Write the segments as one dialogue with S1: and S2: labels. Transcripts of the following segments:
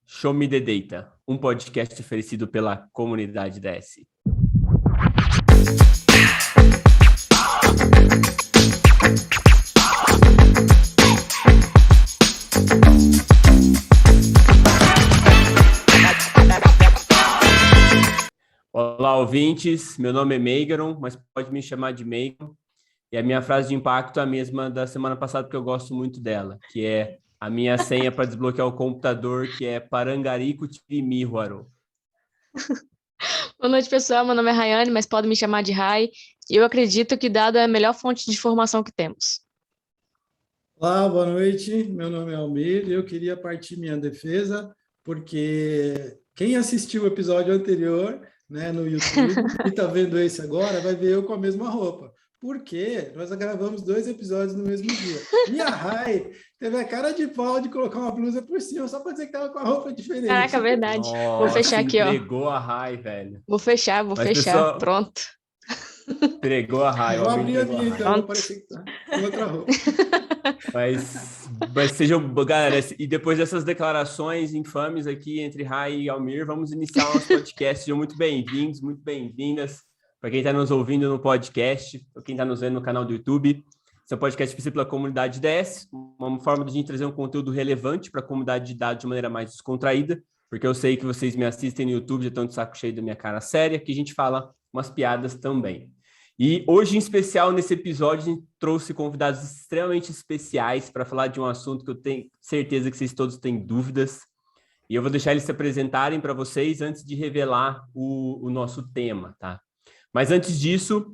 S1: Show Me the Data, um podcast oferecido pela comunidade DS. Olá, ouvintes. Meu nome é Meigaron, mas pode me chamar de Meigaron. E a minha frase de impacto é a mesma da semana passada, porque eu gosto muito dela, que é a minha senha para desbloquear o computador, que é Parangarico Tirimihuaro.
S2: Boa noite, pessoal. Meu nome é Rayane, mas podem me chamar de Rai. E eu acredito que dado é a melhor fonte de informação que temos.
S3: Olá, boa noite. Meu nome é Almir e eu queria partir minha defesa, porque quem assistiu o episódio anterior, né, no YouTube e está vendo esse agora, vai ver eu com a mesma roupa. Porque nós gravamos 2 episódios no mesmo dia. E a Rai teve a cara de pau de colocar uma blusa por cima só para dizer que estava com a roupa diferente.
S2: Caraca, verdade.
S1: Nossa,
S2: vou fechar aqui, ó.
S1: Entregou a Rai, velho.
S2: Vou fechar.
S1: Mas, pessoal,
S2: Pronto.
S1: Entregou a Rai.
S3: Vou abrir a minha, então. Vou aparecer com outra roupa.
S1: Mas sejam, galera, e depois dessas declarações infames aqui entre Rai e Almir, vamos iniciar o nosso podcast. Sejam muito bem-vindos, muito bem-vindas. Para quem está nos ouvindo no podcast, para quem está nos vendo no canal do YouTube, esse é um podcast feito pela comunidade DS, uma forma de a gente trazer um conteúdo relevante para a comunidade de dados de maneira mais descontraída, porque eu sei que vocês me assistem no YouTube, já estão de saco cheio da minha cara séria, que a gente fala umas piadas também. E hoje, em especial, nesse episódio, a gente trouxe convidados extremamente especiais para falar de um assunto que eu tenho certeza que vocês todos têm dúvidas. E eu vou deixar eles se apresentarem para vocês antes de revelar o nosso tema, tá? Mas antes disso,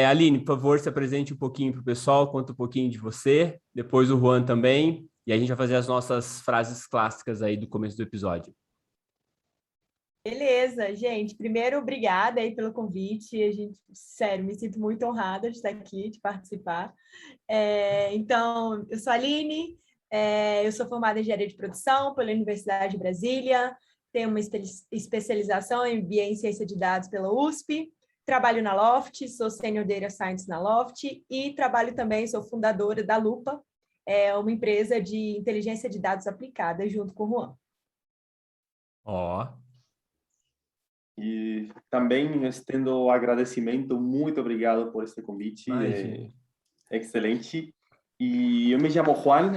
S1: Aline, por favor, se apresente um pouquinho para o pessoal, conta um pouquinho de você, depois o Juan também, e a gente vai fazer as nossas frases clássicas aí do começo do episódio.
S4: Beleza, gente. Primeiro, obrigada aí pelo convite. Sério, me sinto muito honrada de estar aqui, de participar. Então, eu sou a Aline, eu sou formada em Engenharia de Produção pela Universidade de Brasília, tenho uma especialização em BA em Ciência de Dados pela USP, trabalho na Loft, sou Senior Data Science na Loft e trabalho também, sou fundadora da Lupa, uma empresa de inteligência de dados aplicada junto com o Juan.
S5: E também estendo agradecimento, muito obrigado por este convite, excelente. E eu me chamo Juan,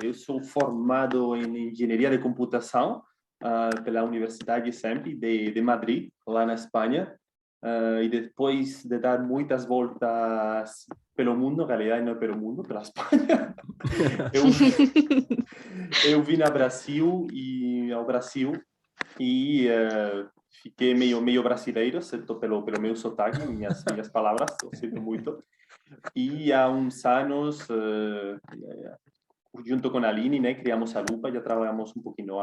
S5: eu sou formado em Engenharia de Computação pela Universidade SEMP de Madrid, lá na Espanha. E depois de dar muitas voltas pelo mundo, na realidade não é pelo mundo, pela Espanha, eu vim ao Brasil e fiquei meio brasileiro, exceto pelo meu sotaque, minhas palavras, eu sinto muito. E há uns anos, junto com a Aline, né, criamos a Lupa, já trabalhamos um pouquinho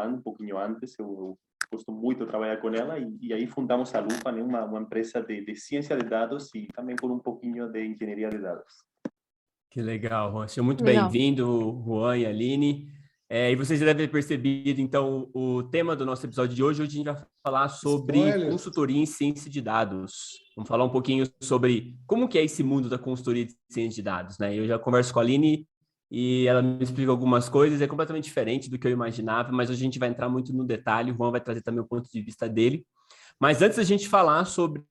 S5: antes, eu gosto muito de trabalhar com ela, e aí fundamos a Lupa, né, uma empresa de ciência de dados e também com um pouquinho de engenharia de dados.
S1: Que legal, Juan. Seja muito bem-vindo, Juan e Aline. E vocês já devem ter percebido, então, o tema do nosso episódio de hoje. Hoje a gente vai falar sobre consultoria em ciência de dados. Vamos falar um pouquinho sobre como que é esse mundo da consultoria de ciência de dados, né? Eu já converso com a Aline e ela me explica algumas coisas, é completamente diferente do que eu imaginava, mas hoje a gente vai entrar muito no detalhe, o Juan vai trazer também o ponto de vista dele. Mas antes da gente falar sobre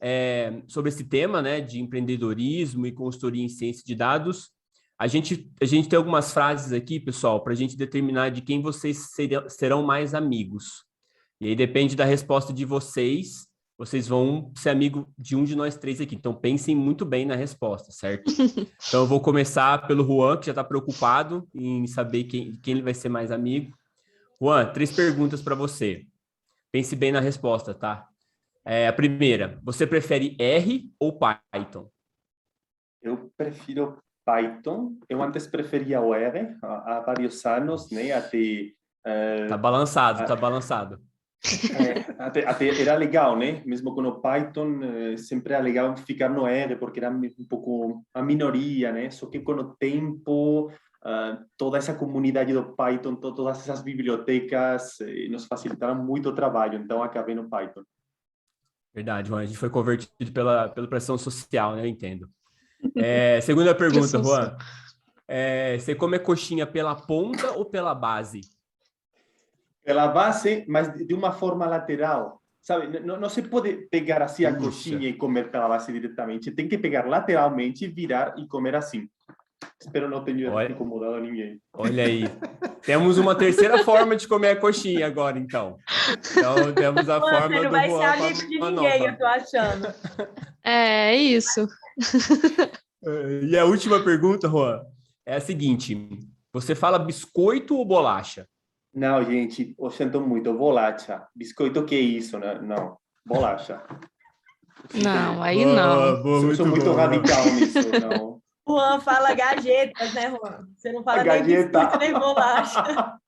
S1: esse tema, né, de empreendedorismo e consultoria em ciência de dados, a gente tem algumas frases aqui, pessoal, para a gente determinar de quem vocês serão mais amigos. E aí depende da resposta de vocês, vocês vão ser amigo de um de nós 3 aqui. Então pensem muito bem na resposta, certo? Então eu vou começar pelo Juan, que já está preocupado em saber quem ele vai ser mais amigo. Juan, 3 perguntas para você. Pense bem na resposta, tá? A primeira, você prefere R ou Python?
S5: Eu prefiro Python. Eu antes preferia o R há vários anos, né? Até
S1: tá balançado.
S5: Até era legal, né? Mesmo com o Python, sempre era legal ficar no R, porque era um pouco a minoria, né? Só que com o tempo, toda essa comunidade do Python, todas essas bibliotecas nos facilitaram muito o trabalho, então acabei no Python.
S1: Verdade, Juan. A gente foi convertido pela pressão social, né? Eu entendo. Segunda pergunta, Juan. Você come a coxinha pela ponta ou pela base?
S5: Pela base, mas de uma forma lateral. Sabe, não se pode pegar assim a coxinha e comer pela base diretamente. Tem que pegar lateralmente, virar e comer assim. Espero não ter incomodado ninguém.
S1: Olha aí. Temos uma terceira forma de comer a coxinha agora, então. Então, temos a forma do Juan.
S4: Você não vai ser amigo de ninguém, eu tô achando.
S2: É isso.
S1: E a última pergunta, Juan, é a seguinte. Você fala biscoito ou bolacha?
S5: Não, gente, eu sinto muito. Bolacha. Biscoito, o que é isso? Não, bolacha.
S2: Não, aí não.
S1: Boa,
S5: sou muito radical nisso, não.
S4: Juan fala gajetas, né, Juan? Você não fala nem
S5: Gajeta.
S4: biscoito, nem bolacha.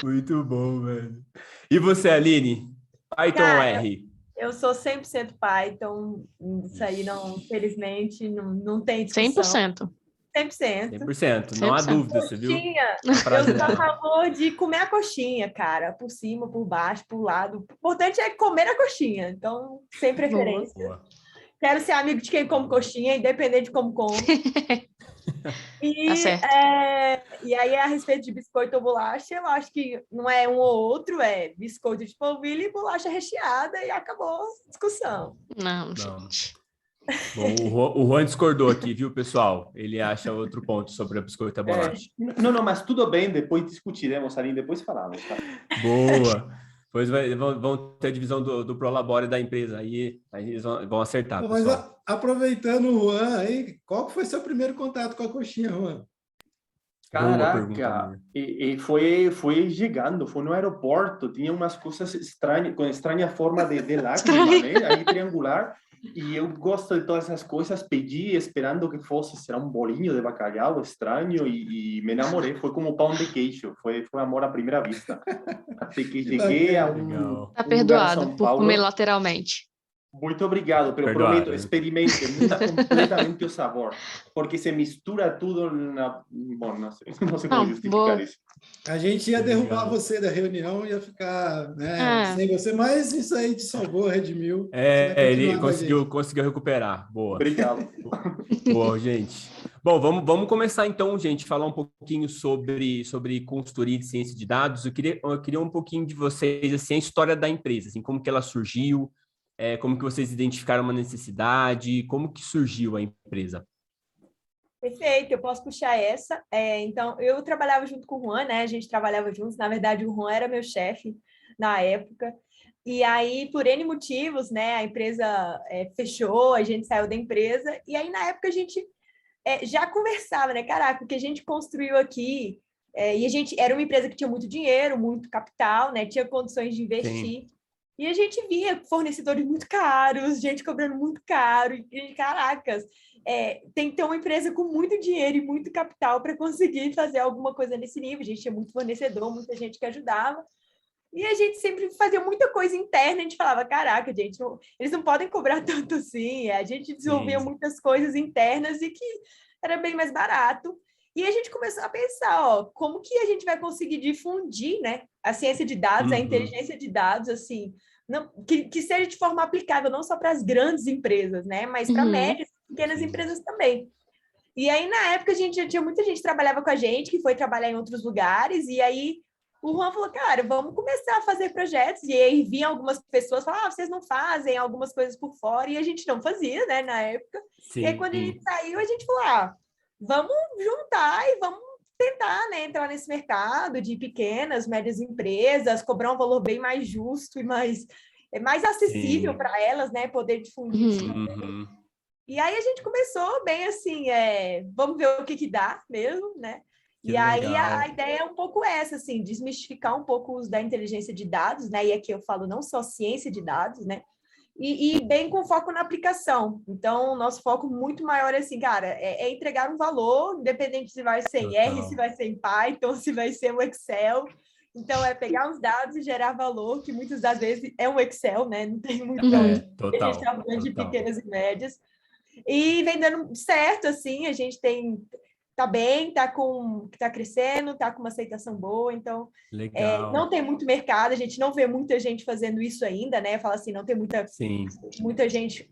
S1: Muito bom, velho. E você, Aline? Python ou R?
S4: Eu sou 100% Python. Isso aí, não, felizmente, não tem discussão.
S2: 100%.
S4: 100%.
S1: 100%, não há dúvida, você viu?
S4: Coxinha, eu sou a favor de comer a coxinha, cara, por cima, por baixo, por lado. O importante é comer a coxinha, então, sem preferência.
S1: Boa.
S4: Quero ser amigo de quem come coxinha, independente de como come. E,
S2: Tá certo.
S4: E aí, a respeito de biscoito ou bolacha, eu acho que não é um ou outro, é biscoito de polvilho e bolacha recheada e acabou a discussão.
S2: Não, gente.
S1: Bom, o Juan discordou aqui, viu, pessoal? Ele acha outro ponto sobre a biscoito e a bolacha.
S5: Não, mas tudo bem, depois discutiremos, Aline, depois falamos. Tá?
S1: Boa! Depois vão ter a divisão do Prolabore da empresa, aí eles vão acertar,
S3: Mas
S1: pessoal.
S3: aproveitando o Juan, aí, qual foi seu primeiro contato com a coxinha, Juan?
S5: Caraca, e foi chegando, foi no aeroporto, tinha umas coisas estranhas, com estranha forma de lágrima, né? Aí triangular, e eu gosto de todas essas coisas, pedi esperando que fosse, será um bolinho de bacalhau estranho, e me enamorei, foi como pão de queijo, foi amor à primeira vista. Até que cheguei a
S2: Tá perdoado por comer lateralmente.
S5: Muito obrigado, pero
S1: Perdoado.
S5: prometo, experimente, muda completamente o sabor, porque se mistura tudo Bom, não sei como justificar isso.
S3: A gente ia derrubar você da reunião, ia ficar sem você, mas isso aí te salvou, redimiu.
S1: Ele conseguiu recuperar. Boa.
S5: Obrigado.
S1: Boa, gente. Bom, vamos começar então, gente, falar um pouquinho sobre consultoria de ciência de dados. Eu queria um pouquinho de vocês, assim, a história da empresa, assim, como que ela surgiu, como que vocês identificaram uma necessidade, como que surgiu a empresa?
S4: Perfeito, eu posso puxar essa. Então, eu trabalhava junto com o Juan, né? A gente trabalhava juntos. Na verdade, o Juan era meu chefe na época. E aí, por N motivos, né? A empresa fechou, a gente saiu da empresa. E aí, na época, a gente já conversava, né? Caraca, o que a gente construiu aqui... e a gente era uma empresa que tinha muito dinheiro, muito capital, né? Tinha condições de investir. Sim. E a gente via fornecedores muito caros, gente cobrando muito caro. E caracas, tem que ter uma empresa com muito dinheiro e muito capital para conseguir fazer alguma coisa nesse nível. A gente tinha muito fornecedor, muita gente que ajudava. E a gente sempre fazia muita coisa interna. A gente falava, caraca, gente, eles não podem cobrar tanto assim. A gente desenvolvia muitas coisas internas e que era bem mais barato. E a gente começou a pensar, como que a gente vai conseguir difundir, né, a ciência de dados, a inteligência de dados, assim, que seja de forma aplicável não só para as grandes empresas, né, mas para médias e pequenas empresas também. E aí, na época, já tinha muita gente que trabalhava com a gente, que foi trabalhar em outros lugares, e aí o Juan falou, cara, vamos começar a fazer projetos, e aí vinham algumas pessoas falar, vocês não fazem algumas coisas por fora, e a gente não fazia, né, na época. Sim. E aí, quando a gente saiu, a gente falou, vamos juntar e vamos tentar, né, entrar nesse mercado de pequenas, médias empresas, cobrar um valor bem mais justo e mais acessível para elas, né, poder difundir isso também. E aí a gente começou bem assim, vamos ver o que dá mesmo, né? E aí a ideia é um pouco essa, assim, desmistificar um pouco o uso da inteligência de dados, né? E aqui eu falo não só ciência de dados, né? E bem com foco na aplicação. Então, o nosso foco muito maior é assim, cara, é entregar um valor, independente se vai ser em R, se vai ser em Python, se vai ser um Excel. Então, é pegar os dados e gerar valor, que muitas das vezes é um Excel, né? Não tem muito... A gente está falando de pequenas e médias. E vem dando certo, assim, a gente tá bem, tá crescendo, tá com uma aceitação boa, então não tem muito mercado, a gente não vê muita gente fazendo isso ainda, né? Fala assim, não tem muita gente,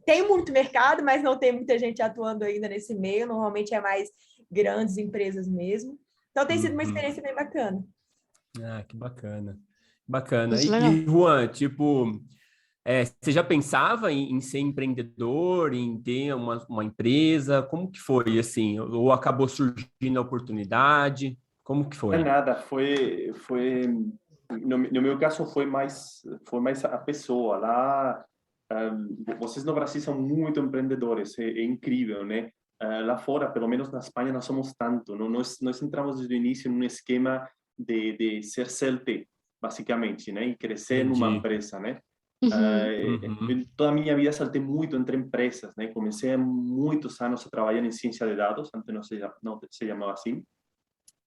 S4: tem muito mercado, mas não tem muita gente atuando ainda nesse meio, normalmente é mais grandes empresas mesmo. Então tem sido uma experiência bem bacana.
S1: Ah, que bacana. Bacana.
S2: Muito legal.
S1: E Juan, tipo, você já pensava em ser empreendedor, em ter uma empresa? Como que foi, assim? Ou acabou surgindo a oportunidade? Como que
S5: Não é
S1: foi?
S5: nada, no meu caso foi mais a pessoa lá. Vocês no Brasil são muito empreendedores, é incrível, né? Lá fora, pelo menos na Espanha, não somos tanto, não? Nós entramos desde o início num esquema de ser CLT, basicamente, né? E crescer numa
S1: Entendi.
S5: empresa, né?
S1: Uhum.
S5: Toda a minha vida saltei muito entre empresas, né? Comecei há muitos anos a trabalhar em ciência de dados, antes não se chamava assim.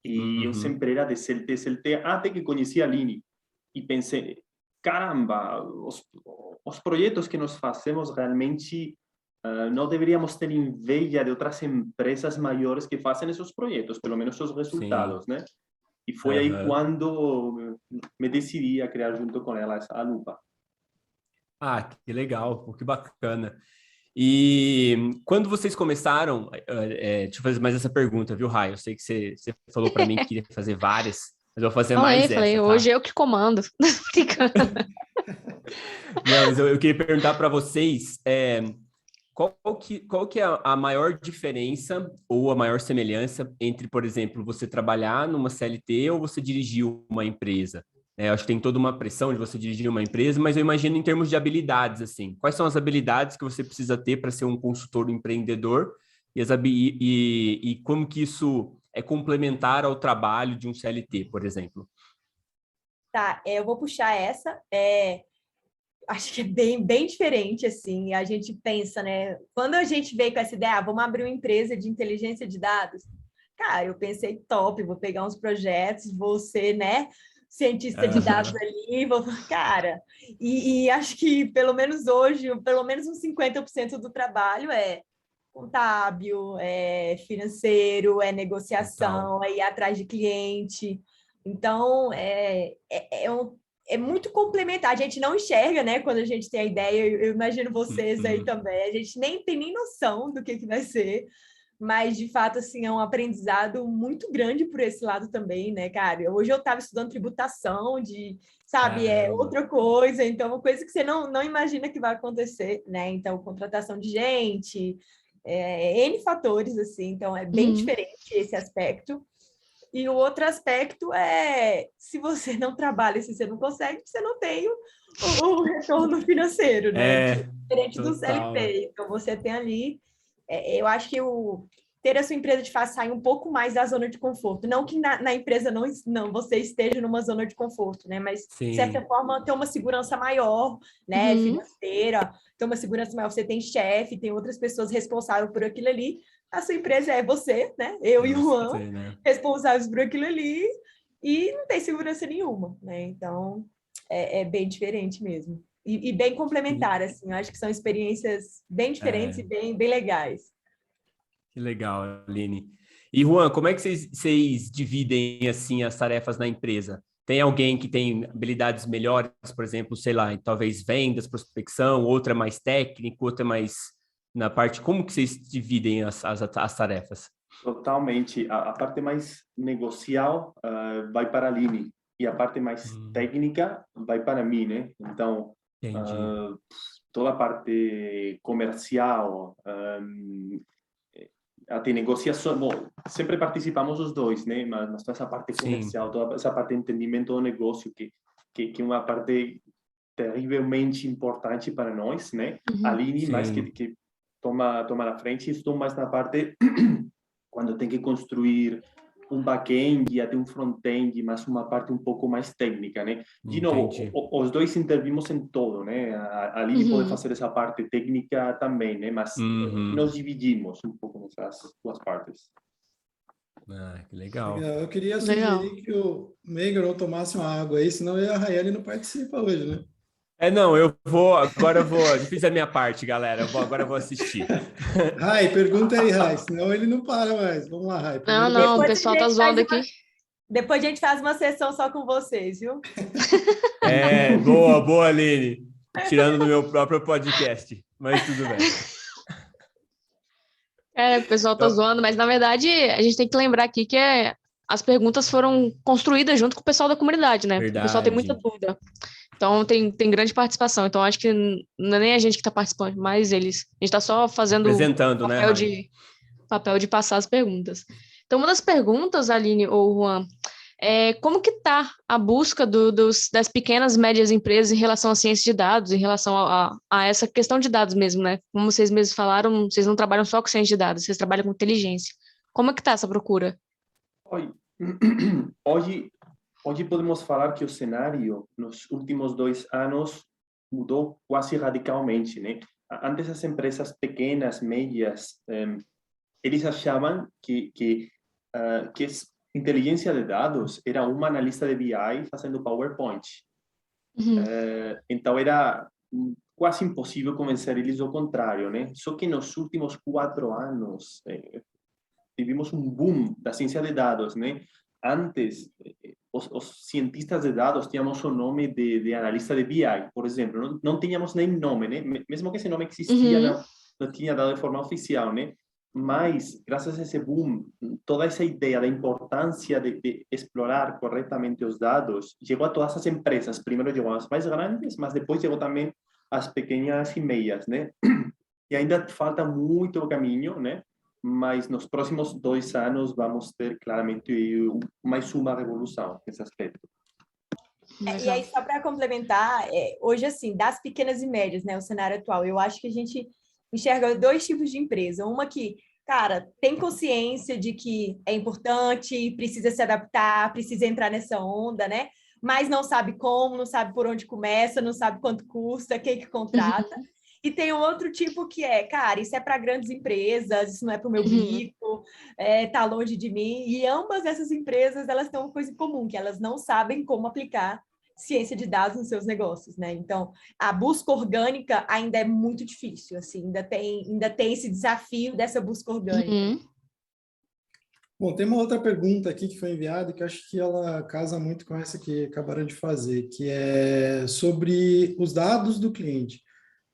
S5: E eu
S1: Uhum.
S5: sempre era de CLT, até que conheci a Aline e pensei, caramba, os projetos que nós fazemos realmente não deveríamos ter inveja de outras empresas maiores que fazem esses projetos, pelo menos os
S1: Sim.
S5: resultados, né? E foi aí
S1: Aham.
S5: quando me decidi a criar junto com ela a Lupa.
S1: Ah, que legal, pô, que bacana. E quando vocês começaram, deixa eu fazer mais essa pergunta, viu, Rai? Eu sei que você falou para mim que queria fazer várias, mas eu vou fazer mais
S2: Falei,
S1: essa,
S2: hoje
S1: tá?
S2: eu que comando. Brincando.
S1: Não, mas eu queria perguntar para vocês, qual que é a maior diferença ou a maior semelhança entre, por exemplo, você trabalhar numa CLT ou você dirigir uma empresa? Eu acho que tem toda uma pressão de você dirigir uma empresa, mas eu imagino em termos de habilidades, assim. Quais são as habilidades que você precisa ter para ser um consultor empreendedor e como que isso é complementar ao trabalho de um CLT, por exemplo?
S4: Tá, eu vou puxar essa. Acho que é bem diferente, assim. A gente pensa, né? Quando a gente veio com essa ideia, vamos abrir uma empresa de inteligência de dados. Cara, eu pensei, top, vou pegar uns projetos, vou ser, né, cientista de dados ali, cara. E acho que, pelo menos hoje, pelo menos uns 50% do trabalho é contábil, é financeiro, é
S1: Total.
S4: negociação, é ir atrás de cliente. Então, é muito complementar. A gente não enxerga, né, quando a gente tem a ideia. Eu imagino vocês aí
S1: Uhum.
S4: também. A gente nem tem nem noção do que vai ser, mas de fato, assim, é um aprendizado muito grande por esse lado também, né, cara? Hoje eu estava estudando tributação, sabe, é
S1: Caramba.
S4: outra coisa, então, uma coisa que você não imagina que vai acontecer, né? Então, contratação de gente, N fatores, assim, então é bem
S2: Uhum.
S4: diferente esse aspecto. E o outro aspecto é, se você não trabalha, se você não consegue, você não tem o retorno financeiro, né? Que é diferente do
S1: Total.
S4: CLT. Então, você tem ali, eu acho que ter a sua empresa de fato sair um pouco mais da zona de conforto. Não que na empresa não você esteja numa zona de conforto, né? Mas, de certa
S1: Sim.
S4: forma, ter uma segurança maior, né?
S2: Uhum.
S4: Financeira, ter uma segurança maior. Você tem chefe, tem outras pessoas responsáveis por aquilo ali. A sua empresa é você, né? Eu
S1: É
S4: e o Juan,
S1: você, né?
S4: responsáveis por aquilo ali, e não tem segurança nenhuma, né? Então, é bem diferente mesmo. E bem complementar, assim. Eu acho que são experiências bem diferentes
S1: É,
S4: e bem legais.
S1: que legal, Aline. E Juan, como é que vocês dividem assim as tarefas na empresa? Tem alguém que tem habilidades melhores, por exemplo, sei lá, talvez vendas, prospecção, outra é mais técnico, outra é mais na parte. Como que vocês dividem as tarefas?
S5: Totalmente. A parte mais negocial vai para a Aline e a parte mais
S1: Hum,
S5: técnica vai para mim, né? Então,
S1: entendi.
S5: uh, toda a parte comercial, até negociação, bom, sempre participamos os dois, né? Mas toda essa parte
S1: Sim.
S5: comercial, toda essa parte de entendimento do negócio, que é uma parte terrivelmente importante para nós, né? A
S2: Uhum.
S5: Aline mais
S1: Sim.
S5: que toma na frente, estou mais na parte quando tem que construir um back-end e até um front-end, mas uma parte um pouco mais técnica, né? De novo,
S1: Entendi.
S5: os dois intervimos em todo, né? A Aline pode
S2: Uhum.
S5: fazer essa parte técnica também, né? Mas
S1: Uhum.
S5: nós dividimos um pouco nessas duas partes.
S1: Ah, que legal.
S3: Legal. Eu queria
S2: Legal.
S3: sugerir que o Megan tomasse uma água aí, senão a Rayane não participa hoje, né?
S1: Não, agora eu vou, já fiz a minha parte, galera. Agora eu vou assistir.
S3: Rai, pergunta aí, Rai, senão ele não para mais. Vamos lá, Rai.
S2: Não,
S3: Primeiro
S2: não, o
S3: você.
S4: Depois a
S2: pessoal tá
S4: gente faz
S2: zoando aqui.
S4: depois a gente faz uma sessão só com vocês, viu?
S1: Boa, boa, Aline. Tirando do meu próprio podcast, mas tudo bem.
S2: O pessoal tá
S1: Então,
S2: zoando, mas na verdade a gente tem que lembrar aqui que as perguntas foram construídas junto com o pessoal da comunidade, né?
S1: Verdade.
S2: O pessoal tem muita dúvida. Então, tem grande participação. Então, acho que não é nem a gente que está participando, mas eles. A gente está só fazendo
S1: apresentando,
S2: papel,
S1: né,
S2: papel de passar as perguntas. Então, uma das perguntas, Aline ou Juan, é como que está a busca das pequenas e médias empresas em relação à ciência de dados, em relação a essa questão de dados mesmo, né? Como vocês mesmos falaram, vocês não trabalham só com ciência de dados, vocês trabalham com inteligência. Como é que está essa procura?
S5: Hoje podemos falar que o cenário nos últimos 2 anos mudou quase radicalmente, né? Antes as empresas pequenas, médias, eles achavam que inteligência de dados era uma analista de BI fazendo PowerPoint. Então era quase impossível convencer eles do contrário, né? Só que nos últimos 4 anos tivemos um boom da ciência de dados, né? Antes, os cientistas de dados tínhamos o nome de analista de BI, por exemplo. Não tínhamos nem nome, né? Mesmo que esse nome existia, não tinha dado de forma oficial, né? Mas, graças a esse boom, toda essa ideia da importância de explorar corretamente os dados chegou a todas as empresas. Primeiro chegou às mais grandes, mas depois chegou também às pequenas e médias, né? E ainda falta muito caminho, né? Mas nos próximos 2 anos vamos ter claramente mais uma revolução nesse aspecto.
S4: E aí, só para complementar, hoje, assim, das pequenas e médias, né, o cenário atual, eu acho que a gente enxerga 2 tipos de empresa. Uma que, cara, tem consciência de que é importante, precisa se adaptar, precisa entrar nessa onda, né? Mas não sabe como, não sabe por onde começa, não sabe quanto custa, quem que contrata. E tem um outro tipo que cara, isso é para grandes empresas, isso não é para o meu bico, tá longe de mim. E ambas essas empresas, elas têm uma coisa em comum, que elas não sabem como aplicar ciência de dados nos seus negócios, né? Então, a busca orgânica ainda é muito difícil, assim, ainda tem esse desafio dessa busca orgânica.
S3: Bom, tem uma outra pergunta aqui que foi enviada que eu acho que ela casa muito com essa que acabaram de fazer, que é sobre os dados do cliente.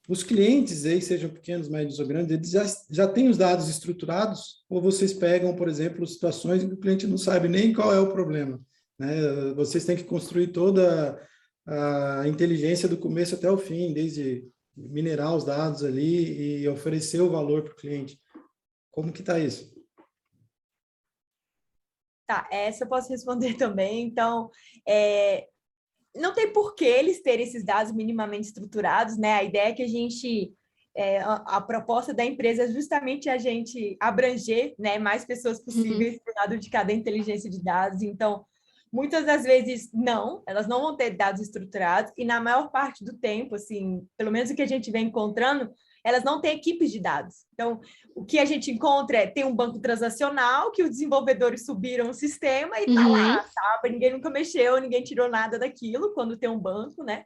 S3: Os clientes, aí, sejam pequenos, médios ou grandes, eles já têm os dados estruturados? Ou vocês pegam, por exemplo, situações em que o cliente não sabe nem qual é o problema, né? Vocês têm que construir toda a inteligência do começo até o fim, desde minerar os dados ali e oferecer o valor para o cliente. Como que está isso?
S4: Tá, essa eu posso responder também. Então, não tem por que eles terem esses dados minimamente estruturados, né? A ideia é que a gente, a proposta da empresa é justamente a gente abranger, né, mais pessoas possíveis por lado de cada inteligência de dados. Então, muitas das vezes, elas não vão ter dados estruturados e na maior parte do tempo, assim, pelo menos o que a gente vem encontrando, elas não têm equipes de dados. Então, o que a gente encontra tem um banco transacional que os desenvolvedores subiram o sistema e tá lá, sabe? Ninguém nunca mexeu, ninguém tirou nada daquilo quando tem um banco, né?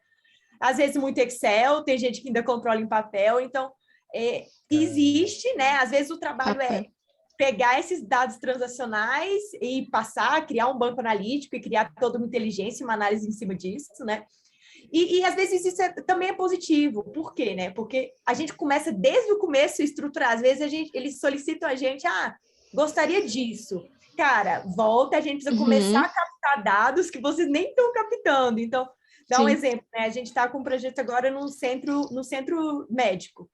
S4: Às vezes muito Excel, tem gente que ainda controla em papel. Então, existe, né? Às vezes o trabalho é pegar esses dados transacionais e criar um banco analítico e criar toda uma inteligência, uma análise em cima disso, né? E às vezes isso também é positivo. Por quê, né? Porque a gente começa desde o começo a estruturar. Às vezes eles solicitam a gente, gostaria disso. Cara, volta, a gente precisa começar a captar dados que vocês nem estão captando. Então, dá um exemplo, né? A gente está com um projeto agora no centro médico.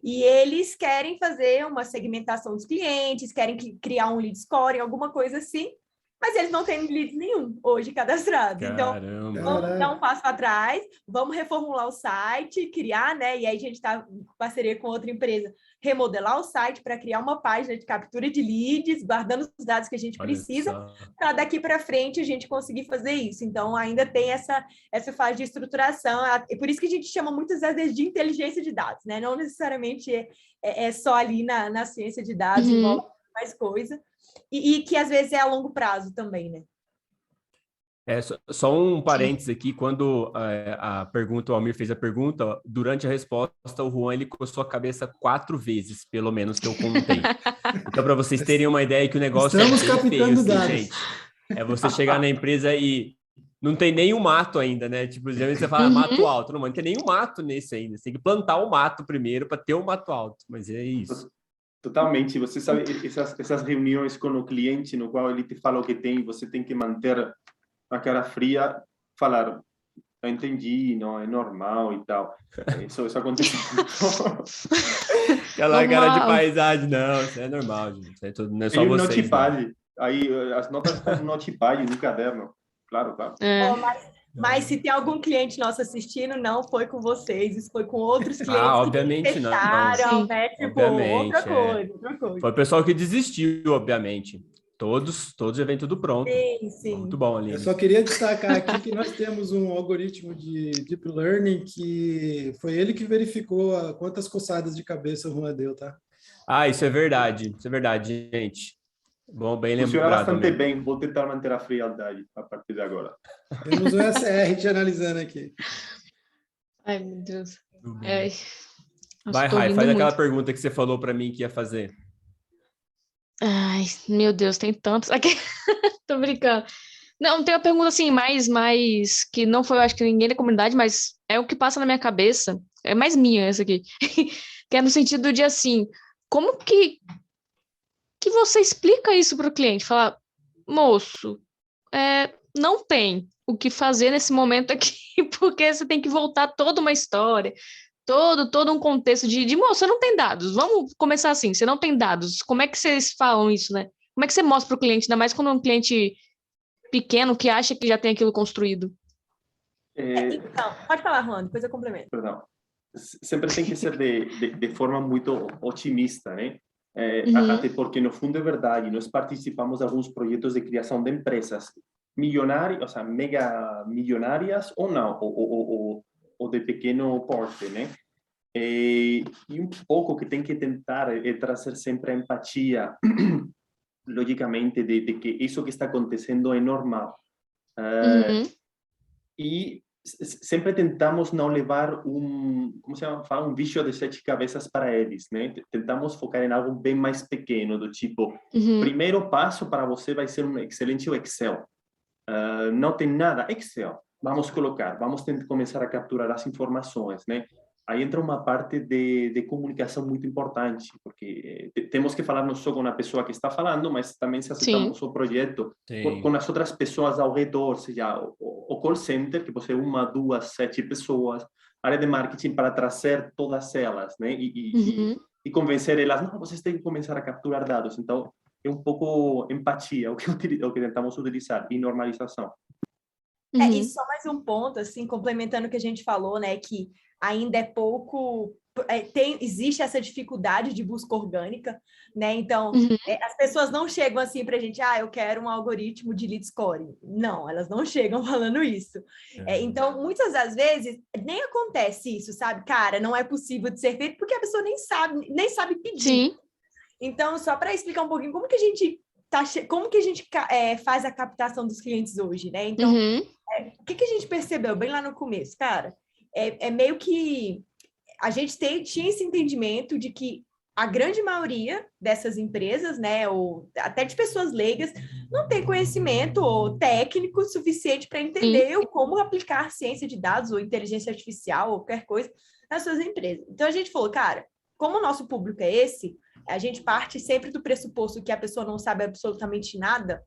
S4: E eles querem fazer uma segmentação dos clientes, querem criar um lead scoring, alguma coisa assim, mas eles não têm leads nenhum hoje cadastrado.
S1: Caramba.
S4: Então, vamos dar um passo atrás, vamos reformular o site, criar, né? E aí a gente está em parceria com outra empresa, remodelar o site para criar uma página de captura de leads, guardando os dados que a gente precisa, para daqui para frente a gente conseguir fazer isso. Então, ainda tem essa fase de estruturação, e por isso que a gente chama muitas vezes de inteligência de dados, né? Não necessariamente é só ali na ciência de dados, envolve mais coisa. E que às vezes é a longo prazo também, né?
S1: Só um parênteses aqui, quando o Almir fez a pergunta, durante a resposta, o Juan ele coçou a cabeça 4 vezes, pelo menos que eu contei. Então, para vocês terem uma ideia que o negócio
S3: Estamos
S1: é bem feio,
S3: dados.
S1: gente. É você chegar na empresa e não tem nenhum mato ainda, né? Tipo, geralmente você fala mato alto. Não tem nenhum mato nesse ainda. Você tem que plantar o mato primeiro para ter o mato alto. Mas é isso.
S5: Totalmente. Você sabe, essas reuniões com o cliente, no qual ele te fala o que tem, você tem que manter a cara fria, falar, eu entendi, não, é normal e tal. Isso acontece muito.
S1: Aquela cara de paisagem, não, isso é normal, gente. Isso é tudo, não é só
S5: Tem um
S1: vocês.
S5: notepad. Aí as notas estão no notepad, no caderno. Claro.
S4: Mas se tem algum cliente nosso assistindo, não foi com vocês, isso foi com outros clientes
S1: obviamente
S4: que fecharam, né? Tipo,
S1: obviamente,
S4: outra coisa.
S1: Foi o pessoal que desistiu, obviamente. Todos já vem tudo pronto.
S4: Sim.
S1: Muito bom, Aline.
S3: Eu só queria destacar aqui que nós temos um algoritmo de Deep Learning que foi ele que verificou quantas coçadas de cabeça o Juan deu, tá?
S1: Isso é verdade, gente. Bom, bem lembrado.
S5: Funciona bastante bem, vou tentar manter a frialdade a partir de agora.
S3: Temos o SR te analisando aqui.
S2: Ai, meu Deus.
S1: Vai, Rai, faz aquela pergunta que você falou para mim que ia fazer.
S2: Ai, meu Deus, tem tantos. Aqui... Tô brincando. Não, tem uma pergunta assim, mais que não foi, eu acho que ninguém da comunidade, mas é o que passa na minha cabeça. É mais minha essa aqui. Que é no sentido de assim, como que você explica isso para o cliente? Falar, moço, não tem o que fazer nesse momento aqui, porque você tem que voltar toda uma história, todo um contexto de moço, você não tem dados. Vamos começar assim, você não tem dados. Como é que vocês falam isso, né? Como é que você mostra para o cliente, ainda mais quando é um cliente pequeno que acha que já tem aquilo construído?
S4: Então, pode falar, Juan, depois eu complemento.
S5: Perdão. Sempre tem que ser de forma muito otimista, né? Até porque, no fundo, é verdade. Nós participamos de alguns projetos de criação de empresas milionárias, ou seja, mega milionárias ou não, ou de pequeno porte, né? E um pouco que tem que tentar é trazer sempre a empatia, logicamente, de que isso que está acontecendo é normal. E sempre tentamos não levar como se chama, um bicho de 7 cabeças para eles, né? Tentamos focar em algo bem mais pequeno, do tipo, primeiro passo para você vai ser um excelente Excel. Não tem nada, Excel. Vamos começar a capturar as informações, né? Aí entra uma parte de comunicação muito importante, porque temos que falar não só com a pessoa que está falando, mas também se aceitamos o projeto com as outras pessoas ao redor, seja o call center, que pode ser 1, 2, 7 pessoas, área de marketing para trazer todas elas, né? E convencer elas, não, vocês têm que começar a capturar dados. Então, é um pouco empatia, o que tentamos utilizar, e normalização.
S4: E só mais um ponto, assim, complementando o que a gente falou, né, que ainda é pouco... existe essa dificuldade de busca orgânica, né? Então, as pessoas não chegam assim para a gente, eu quero um algoritmo de lead scoring. Não, elas não chegam falando isso. Então, muitas das vezes, nem acontece isso, sabe? Cara, não é possível de ser feito porque a pessoa nem sabe pedir.
S2: Sim.
S4: Então, só para explicar um pouquinho como que a gente faz a captação dos clientes hoje, né? Então, o que a gente percebeu bem lá no começo? Cara, é meio que a gente tinha esse entendimento de que a grande maioria dessas empresas, né, ou até de pessoas leigas, não tem conhecimento técnico suficiente para entender como aplicar ciência de dados ou inteligência artificial ou qualquer coisa nas suas empresas. Então, a gente falou, cara, como o nosso público é esse, a gente parte sempre do pressuposto que a pessoa não sabe absolutamente nada,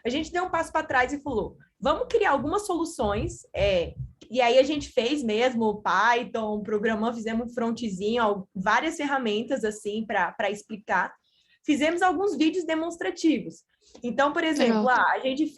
S4: a gente deu um passo para trás e falou, vamos criar algumas soluções, e aí a gente fez mesmo Python, programamos, fizemos um frontzinho, várias ferramentas assim para explicar. Fizemos alguns vídeos demonstrativos. Então, por exemplo, a gente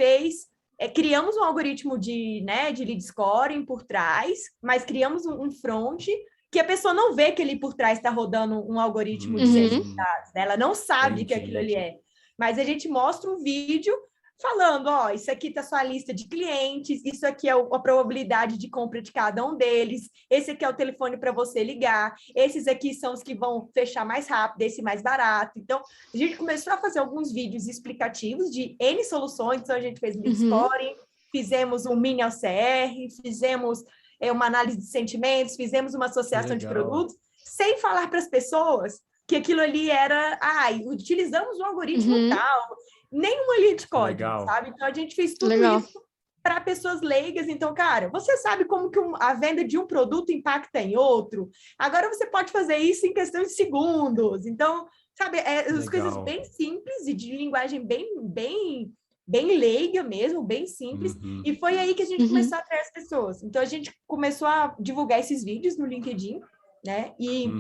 S4: criamos um algoritmo de lead scoring por trás, mas criamos um front que a pessoa não vê que ali por trás está rodando um algoritmo de ciência de dados, né? Ela não sabe que aquilo ali é. Mas a gente mostra um vídeo falando, isso aqui está sua lista de clientes, isso aqui é a probabilidade de compra de cada um deles, esse aqui é o telefone para você ligar, esses aqui são os que vão fechar mais rápido, esse mais barato. Então, a gente começou a fazer alguns vídeos explicativos de N soluções, então a gente fez lead scoring, fizemos um mini OCR, fizemos uma análise de sentimentos, fizemos uma associação de produtos, sem falar para as pessoas que aquilo ali era, utilizamos um algoritmo tal, nenhuma linha de código, sabe? Então, a gente fez tudo isso para pessoas leigas. Então, cara, você sabe como que a venda de um produto impacta em outro? Agora você pode fazer isso em questão de segundos. Então, sabe, as coisas bem simples e de linguagem bem leiga mesmo, bem simples. E foi aí que a gente começou a atrair as pessoas. Então, a gente começou a divulgar esses vídeos no LinkedIn, né? E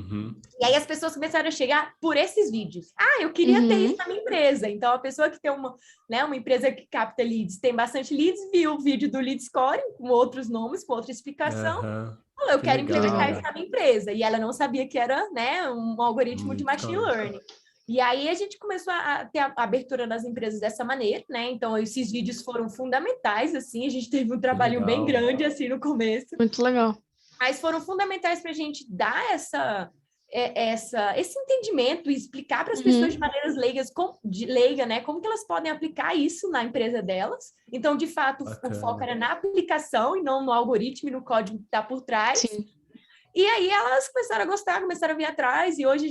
S4: aí as pessoas começaram a chegar por esses vídeos. Eu queria ter isso na minha empresa. Então, a pessoa que tem uma empresa que capta leads, tem bastante leads, viu o vídeo do lead scoring com outros nomes, com outra explicação. Falou, eu quero implementar isso na minha empresa. E ela não sabia que era, né, um algoritmo de machine learning. E aí a gente começou a ter a abertura nas empresas dessa maneira, né? Então, esses vídeos foram fundamentais, assim. A gente teve um trabalho bem grande, assim, no começo.
S2: Muito legal.
S4: Mas foram fundamentais para a gente dar esse entendimento e explicar para as pessoas de maneiras leiga, né? Como que elas podem aplicar isso na empresa delas. Então, de fato, o foco era na aplicação e não no algoritmo e no código que está por trás.
S2: Sim.
S4: E aí elas começaram a gostar, começaram a vir atrás, e hoje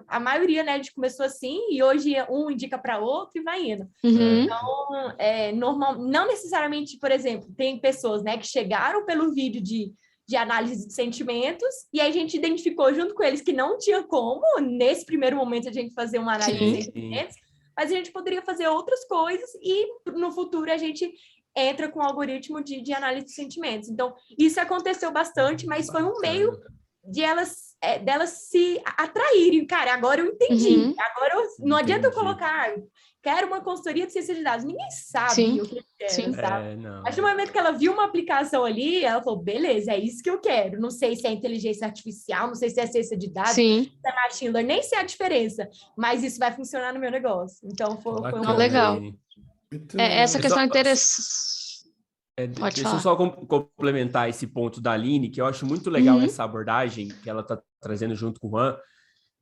S4: a maioria, né, a gente começou assim, e hoje um indica para outro e vai indo. Então, não necessariamente, por exemplo, tem pessoas, né, que chegaram pelo vídeo de análise de sentimentos, e aí a gente identificou junto com eles que não tinha como, nesse primeiro momento, a gente fazer uma análise de sentimentos, mas a gente poderia fazer outras coisas, e no futuro a gente entra com o algoritmo de análise de sentimentos. Então, isso aconteceu bastante, mas foi um meio delas se atraírem. Cara, agora eu entendi. Agora não adianta eu colocar, quero uma consultoria de ciência de dados. Ninguém sabe o que eu quero, sabe? Mas no momento que ela viu uma aplicação ali, ela falou, beleza, é isso que eu quero. Não sei se é inteligência artificial, não sei se é ciência de dados, se é machine learning, nem sei a diferença, mas isso vai funcionar no meu negócio. Então, foi
S2: legal. Essa questão é interessante.
S1: Deixa eu só complementar esse ponto da Aline, que eu acho muito legal essa abordagem que ela está trazendo junto com o Juan,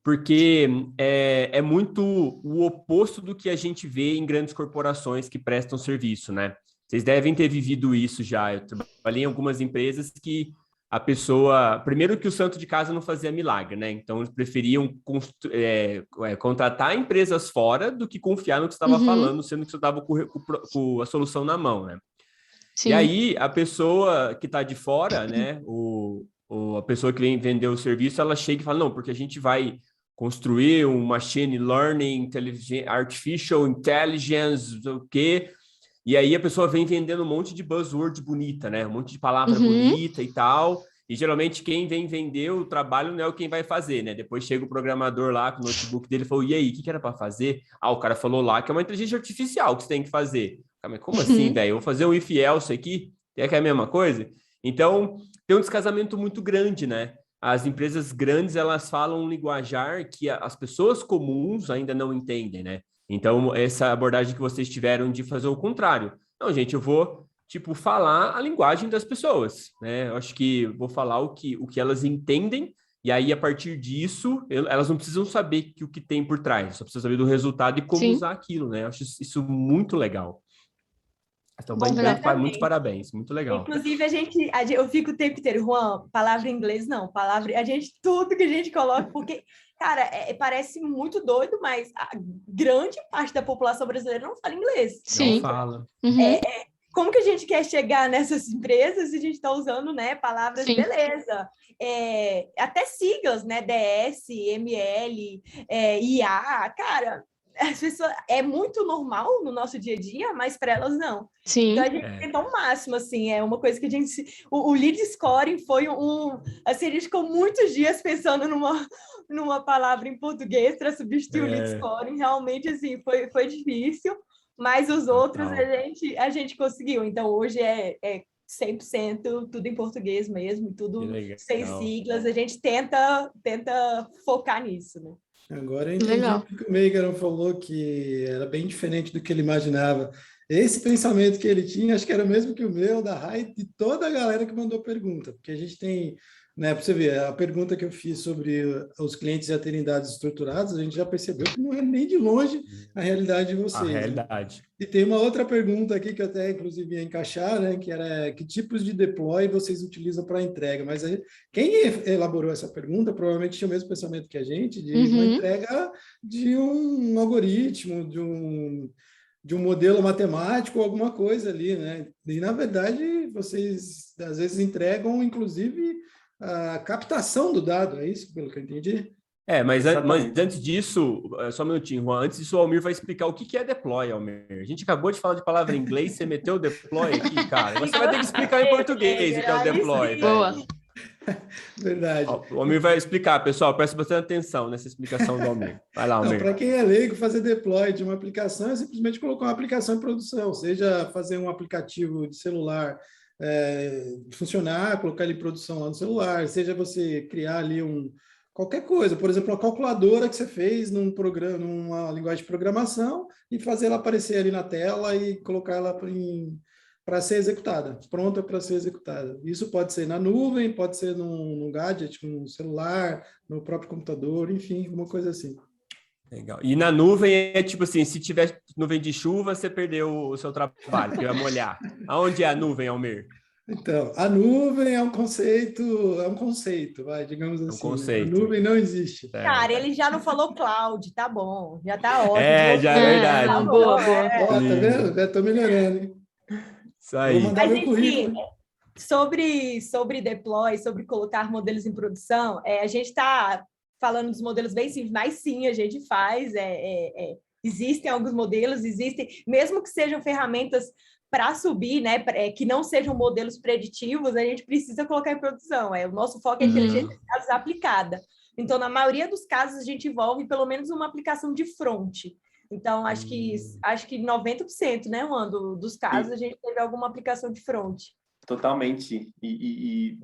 S1: porque é muito o oposto do que a gente vê em grandes corporações que prestam serviço, né? Vocês devem ter vivido isso já. Eu trabalhei em algumas empresas que a pessoa... Primeiro que o santo de casa não fazia milagre, né? Então, eles preferiam contratar empresas fora do que confiar no que você estava falando, sendo que você estava com a solução na mão, né? Sim. E aí, a pessoa que está de fora, né? A pessoa que vem vender o serviço, ela chega e fala, não, porque a gente vai construir um machine learning, artificial intelligence, o quê? E aí a pessoa vem vendendo um monte de buzzword bonita, né? Um monte de palavra bonita e tal. E geralmente quem vem vender o trabalho não é quem vai fazer, né? Depois chega o programador lá com o notebook dele e falou, e aí, o que era para fazer? O cara falou lá que é uma inteligência artificial que você tem que fazer. Mas como assim, velho? Eu vou fazer um if else aqui? É que é a mesma coisa? Então, tem um descasamento muito grande, né? As empresas grandes, elas falam um linguajar que as pessoas comuns ainda não entendem, né? Então, essa abordagem que vocês tiveram de fazer o contrário. Não, gente, eu vou, falar a linguagem das pessoas, né? Eu acho que vou falar o que elas entendem, e aí, a partir disso, elas não precisam saber o que tem por trás, só precisam saber do resultado e como usar aquilo, né? Eu acho isso muito legal. Então, muitos parabéns, muito legal.
S4: Inclusive, eu fico o tempo inteiro, Juan, palavra em inglês não, tudo que a gente coloca, porque, cara, parece muito doido, mas a grande parte da população brasileira não fala inglês.
S2: Sim.
S1: Não fala.
S4: Como que a gente quer chegar nessas empresas se a gente está usando, né, palavras, beleza, até siglas, né, DS, ML, IA, cara... As pessoas, é muito normal no nosso dia a dia, mas para elas não.
S2: Sim.
S4: Então a gente tenta ao máximo, assim, é uma coisa que a gente... O lead scoring foi assim, a gente ficou muitos dias pensando numa palavra em português para substituir o lead scoring. Realmente, assim, foi difícil, mas os outros a gente conseguiu. Então hoje é 100% tudo em português mesmo, tudo sem siglas. A gente tenta focar nisso, né?
S3: Agora eu entendi o que o Meigaro falou, que era bem diferente do que ele imaginava. Esse pensamento que ele tinha, acho que era o mesmo que o meu, da Rai, de toda a galera que mandou pergunta, porque a gente tem, né, para você ver, a pergunta que eu fiz sobre os clientes já terem dados estruturados, a gente já percebeu que não é nem de longe a realidade de vocês.
S1: A realidade.
S3: Né? E tem uma outra pergunta aqui que eu até, inclusive, ia encaixar, né, que era que tipos de deploy vocês utilizam para entrega? Mas aí, quem elaborou essa pergunta provavelmente tinha o mesmo pensamento que a gente, de uma entrega de um algoritmo, de um modelo matemático, alguma coisa ali, né? E, na verdade, vocês, às vezes, entregam, inclusive, a captação do dado, é isso, pelo que eu entendi?
S1: Mas antes disso, só um minutinho, Juan, antes disso o Almir vai explicar o que é deploy, Almir. A gente acabou de falar de palavra em inglês, você meteu o deploy aqui, cara. Você vai ter que explicar em português o que é o deploy.
S2: Boa.
S3: Verdade.
S1: O Almir vai explicar, pessoal, presta bastante atenção nessa explicação do Almir. Vai lá, Almir.
S3: Para quem é leigo, fazer deploy de uma aplicação é simplesmente colocar uma aplicação em produção, seja fazer um aplicativo de celular funcionar, colocar ele em produção lá no celular, seja você criar ali qualquer coisa, por exemplo, uma calculadora que você fez num programa, numa linguagem de programação e fazer ela aparecer ali na tela e colocar ela para ser executada, pronta para ser executada. Isso pode ser na nuvem, pode ser num gadget, no celular, no próprio computador, enfim, uma coisa assim.
S1: Legal. E na nuvem é tipo assim, se tiver nuvem de chuva, você perdeu o seu trabalho, porque vai molhar. Aonde é a nuvem, Almir?
S3: Então, a nuvem é um conceito, digamos assim.
S1: Conceito.
S3: A nuvem não existe.
S4: Cara, ele já não falou cloud, tá bom, já tá ótimo.
S1: Já é verdade.
S2: Tá boa.
S3: Tá vendo? Já tô melhorando, hein?
S1: Isso aí.
S3: Vou mandar
S4: Mas,
S3: meu currículo.
S4: sobre deploy, sobre colocar modelos em produção, a gente está falando dos modelos bem simples, mas sim, a gente faz. Existem alguns modelos, mesmo que sejam ferramentas para subir, né, que não sejam modelos preditivos, a gente precisa colocar em produção. O nosso foco é inteligência de dados aplicada. Então, na maioria dos casos, a gente envolve pelo menos uma aplicação de front. Então, acho que 90%, né, Juan, dos casos, a gente teve alguma aplicação de front.
S5: Totalmente. E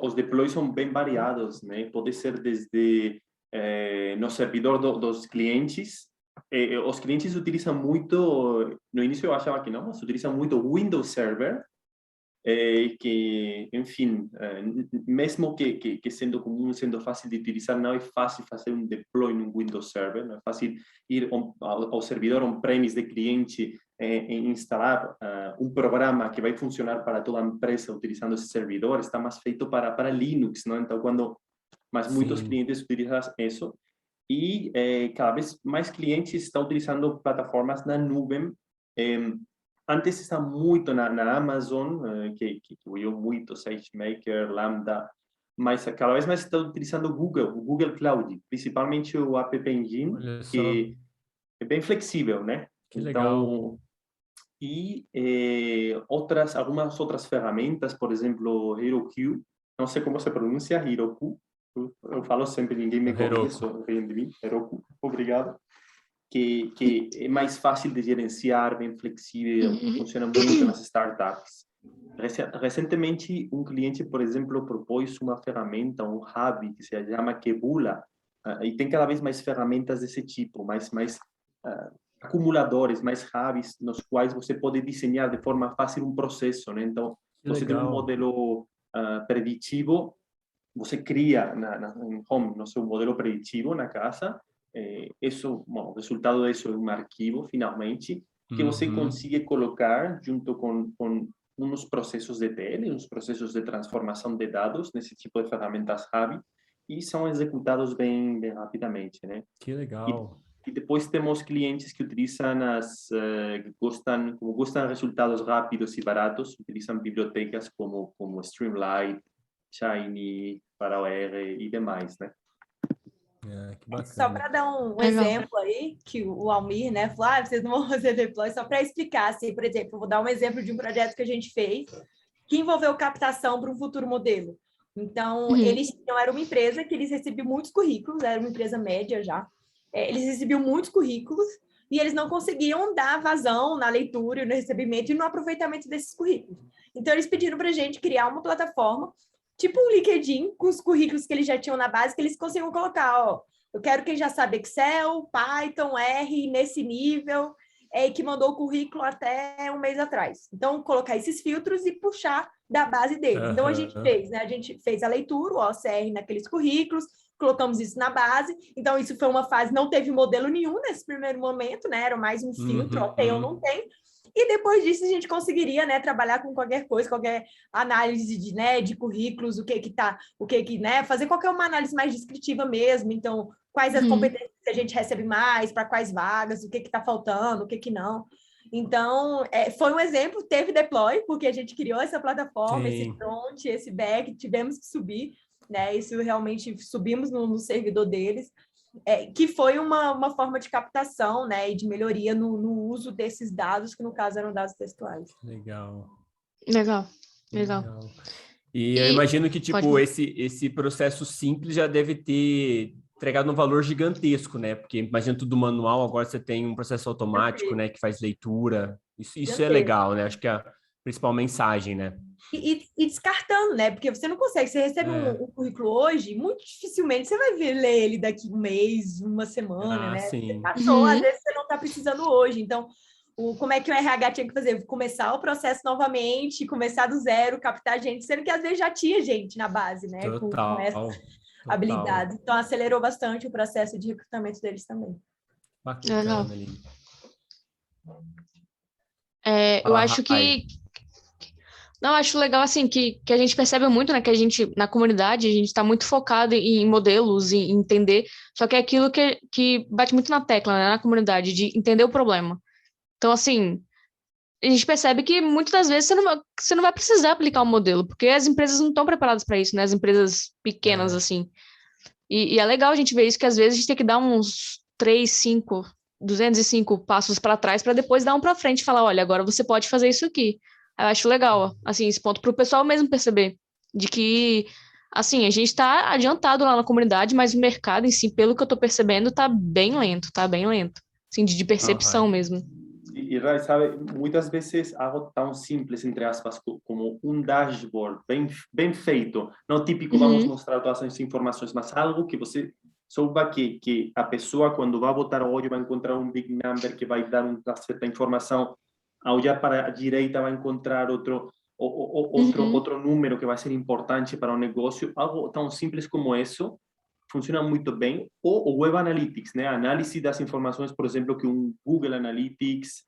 S5: os deploys são bem variados, né? Pode ser desde no servidor dos clientes. Os clientes utilizam muito, no início eu achava que não, mas utilizam muito o Windows Server, que, enfim, mesmo que sendo comum, sendo fácil de utilizar, não é fácil fazer um deploy no Windows Server, não é fácil ir ao servidor on-premise de cliente e instalar um programa que vai funcionar para toda a empresa utilizando esse servidor, está mais feito para Linux, não? Então, mas muitos clientes utilizam isso. E cada vez mais clientes estão utilizando plataformas na nuvem. Antes está muito na Amazon, que eu muito, SageMaker, Lambda, mas cada vez mais estão utilizando o Google Cloud, principalmente o App Engine, que é bem flexível, né?
S1: Que legal.
S5: E algumas outras ferramentas, por exemplo, HeroQ, não sei como se pronuncia, HeroQ, eu falo sempre, ninguém me corrige, riem de mim, Heroku, obrigado, que é mais fácil de gerenciar, bem flexível, funciona muito nas startups. Recentemente, um cliente, por exemplo, propôs uma ferramenta, um hub, que se chama Kebula, e tem cada vez mais ferramentas desse tipo, mais acumuladores, mais hubs, nos quais você pode desenhar de forma fácil um processo, né? Então, você tem um modelo preditivo, você cria em home no seu modelo preditivo na casa, o resultado disso é um arquivo, finalmente, que você consiga colocar junto com uns processos de ETL, uns processos de transformação de dados nesse tipo de ferramentas hub, e são executados bem rapidamente, né?
S1: Que legal.
S5: E depois temos clientes que utilizam gostam de resultados rápidos e baratos, utilizam bibliotecas como Streamlit, Shiny, ParaOR e demais, né?
S1: Que bacana.
S4: Só para dar um exemplo aí, que o Almir, né, falou, vocês não vão fazer deploy, só para explicar, assim, por exemplo, eu vou dar um exemplo de um projeto que a gente fez, que envolveu captação para um futuro modelo. Então, era uma empresa que eles recebiam muitos currículos, era uma empresa média já, eles recebiam muitos currículos, e eles não conseguiam dar vazão na leitura, no recebimento e no aproveitamento desses currículos. Então, eles pediram para a gente criar uma plataforma tipo um LinkedIn, com os currículos que eles já tinham na base, que eles conseguiam colocar, eu quero quem já sabe Excel, Python, R, nesse nível, que mandou o currículo até um mês atrás. Então, colocar esses filtros e puxar da base deles. Então, a gente fez a leitura, o OCR naqueles currículos, colocamos isso na base. Então, isso foi uma fase, não teve modelo nenhum nesse primeiro momento, né? Era mais um filtro, tem ou não tem. E depois disso a gente conseguiria, né, trabalhar com qualquer coisa, qualquer análise de currículos, fazer qualquer uma análise mais descritiva mesmo. Então, quais as competências que a gente recebe mais, para quais vagas, o que está faltando, o que não. Então, foi um exemplo, teve deploy, porque a gente criou essa plataforma, esse front, esse back, tivemos que subir. né? Isso realmente subimos no servidor deles, que foi uma forma de captação, né? E de melhoria no uso desses dados, que no caso eram dados textuais.
S1: Legal. E eu imagino que, tipo, esse processo simples já deve ter entregado um valor gigantesco, né? Porque imagina tudo manual, agora você tem um processo automático, né? Que faz leitura. Isso é legal, né? Acho que é a principal mensagem, né?
S4: E descartando, né? Porque você não consegue, você recebe um currículo hoje, muito dificilmente você vai ler ele daqui um mês, uma semana, né?
S1: Sim.
S4: Você passou, às vezes você não está precisando hoje. Então, como é que o RH tinha que fazer? Começar o processo novamente, começar do zero, captar gente, sendo que às vezes já tinha gente na base, né? Com essas habilidades. Então, acelerou bastante o processo de recrutamento deles também.
S1: Bacana, Aline.
S2: Eu acho que... Não, acho legal, assim, que a gente percebe muito, né, que a gente, na comunidade, a gente está muito focado em modelos, em entender, só que é aquilo que bate muito na tecla, né, na comunidade, de entender o problema. Então, assim, a gente percebe que muitas das vezes você não vai precisar aplicar um modelo, porque as empresas não estão preparadas para isso, né, as empresas pequenas, assim. E é legal a gente ver isso, que às vezes a gente tem que dar uns 205 passos para trás, para depois dar um para frente e falar, olha, agora você pode fazer isso aqui. Eu acho legal, assim, esse ponto para o pessoal mesmo perceber, de que, assim, a gente está adiantado lá na comunidade, mas o mercado em si, pelo que eu estou percebendo, tá bem lento, assim, de percepção mesmo.
S5: E Rai, sabe, muitas vezes algo tão simples, entre aspas, como um dashboard bem feito, não típico, vamos mostrar todas as informações, mas algo que você souba que a pessoa, quando vai botar o olho, vai encontrar um big number que vai dar uma certa informação, ao olhar para a direita vai encontrar outro número que vai ser importante para o negócio. Algo tão simples como isso funciona muito bem. Ou o Web Analytics, né? A análise das informações, por exemplo, que um Google Analytics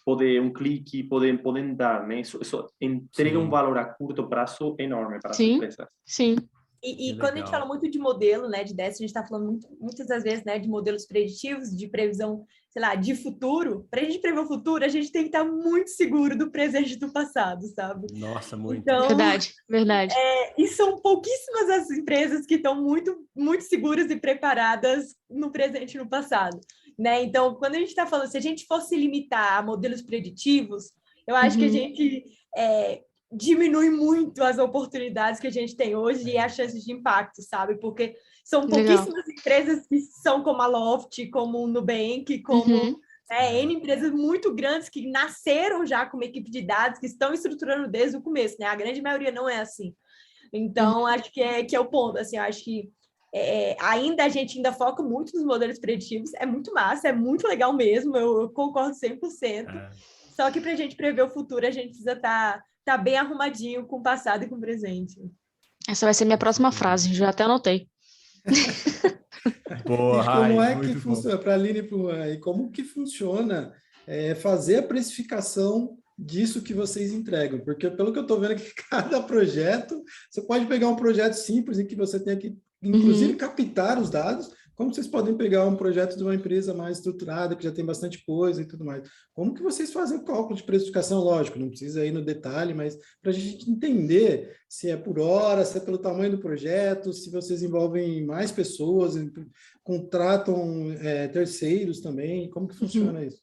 S5: um clique podem dar, né? Isso entrega um valor a curto prazo enorme para as empresas.
S2: Sim.
S4: E quando a gente fala muito de modelo, né, de DES, a gente está falando muitas das vezes, né, de modelos preditivos, de previsão, sei lá, de futuro. Para a gente prever o futuro, a gente tem que estar muito seguro do presente e do passado, sabe?
S1: Nossa, muito.
S4: Então,
S2: Verdade.
S4: E são pouquíssimas as empresas que estão muito, muito seguras e preparadas no presente e no passado, né? Então, quando a gente está falando, se a gente fosse limitar a modelos preditivos, eu acho que a gente diminui muito as oportunidades que a gente tem hoje e as chances de impacto, sabe? Porque são pouquíssimas empresas que são como a Loft, como o Nubank, como N empresas muito grandes que nasceram já com uma equipe de dados, que estão estruturando desde o começo, né? A grande maioria não é assim. Então, acho que é o ponto, assim, acho que a gente ainda foca muito nos modelos preditivos, é muito massa, é muito legal mesmo, eu concordo 100%. Só que para a gente prever o futuro, a gente precisa estar bem arrumadinho com o passado e com o presente.
S2: Essa vai ser minha próxima frase, já até anotei.
S3: Boa, e como é que funciona, para a Aline e para o Juan, e como que funciona fazer a precificação disso que vocês entregam? Porque pelo que eu estou vendo aqui, cada projeto, você pode pegar um projeto simples em que você tenha que, inclusive, captar os dados, como vocês podem pegar um projeto de uma empresa mais estruturada, que já tem bastante coisa e tudo mais. Como que vocês fazem o cálculo de precificação? Lógico, não precisa ir no detalhe, mas para a gente entender se é por hora, se é pelo tamanho do projeto, se vocês envolvem mais pessoas, contratam terceiros também, como que funciona isso?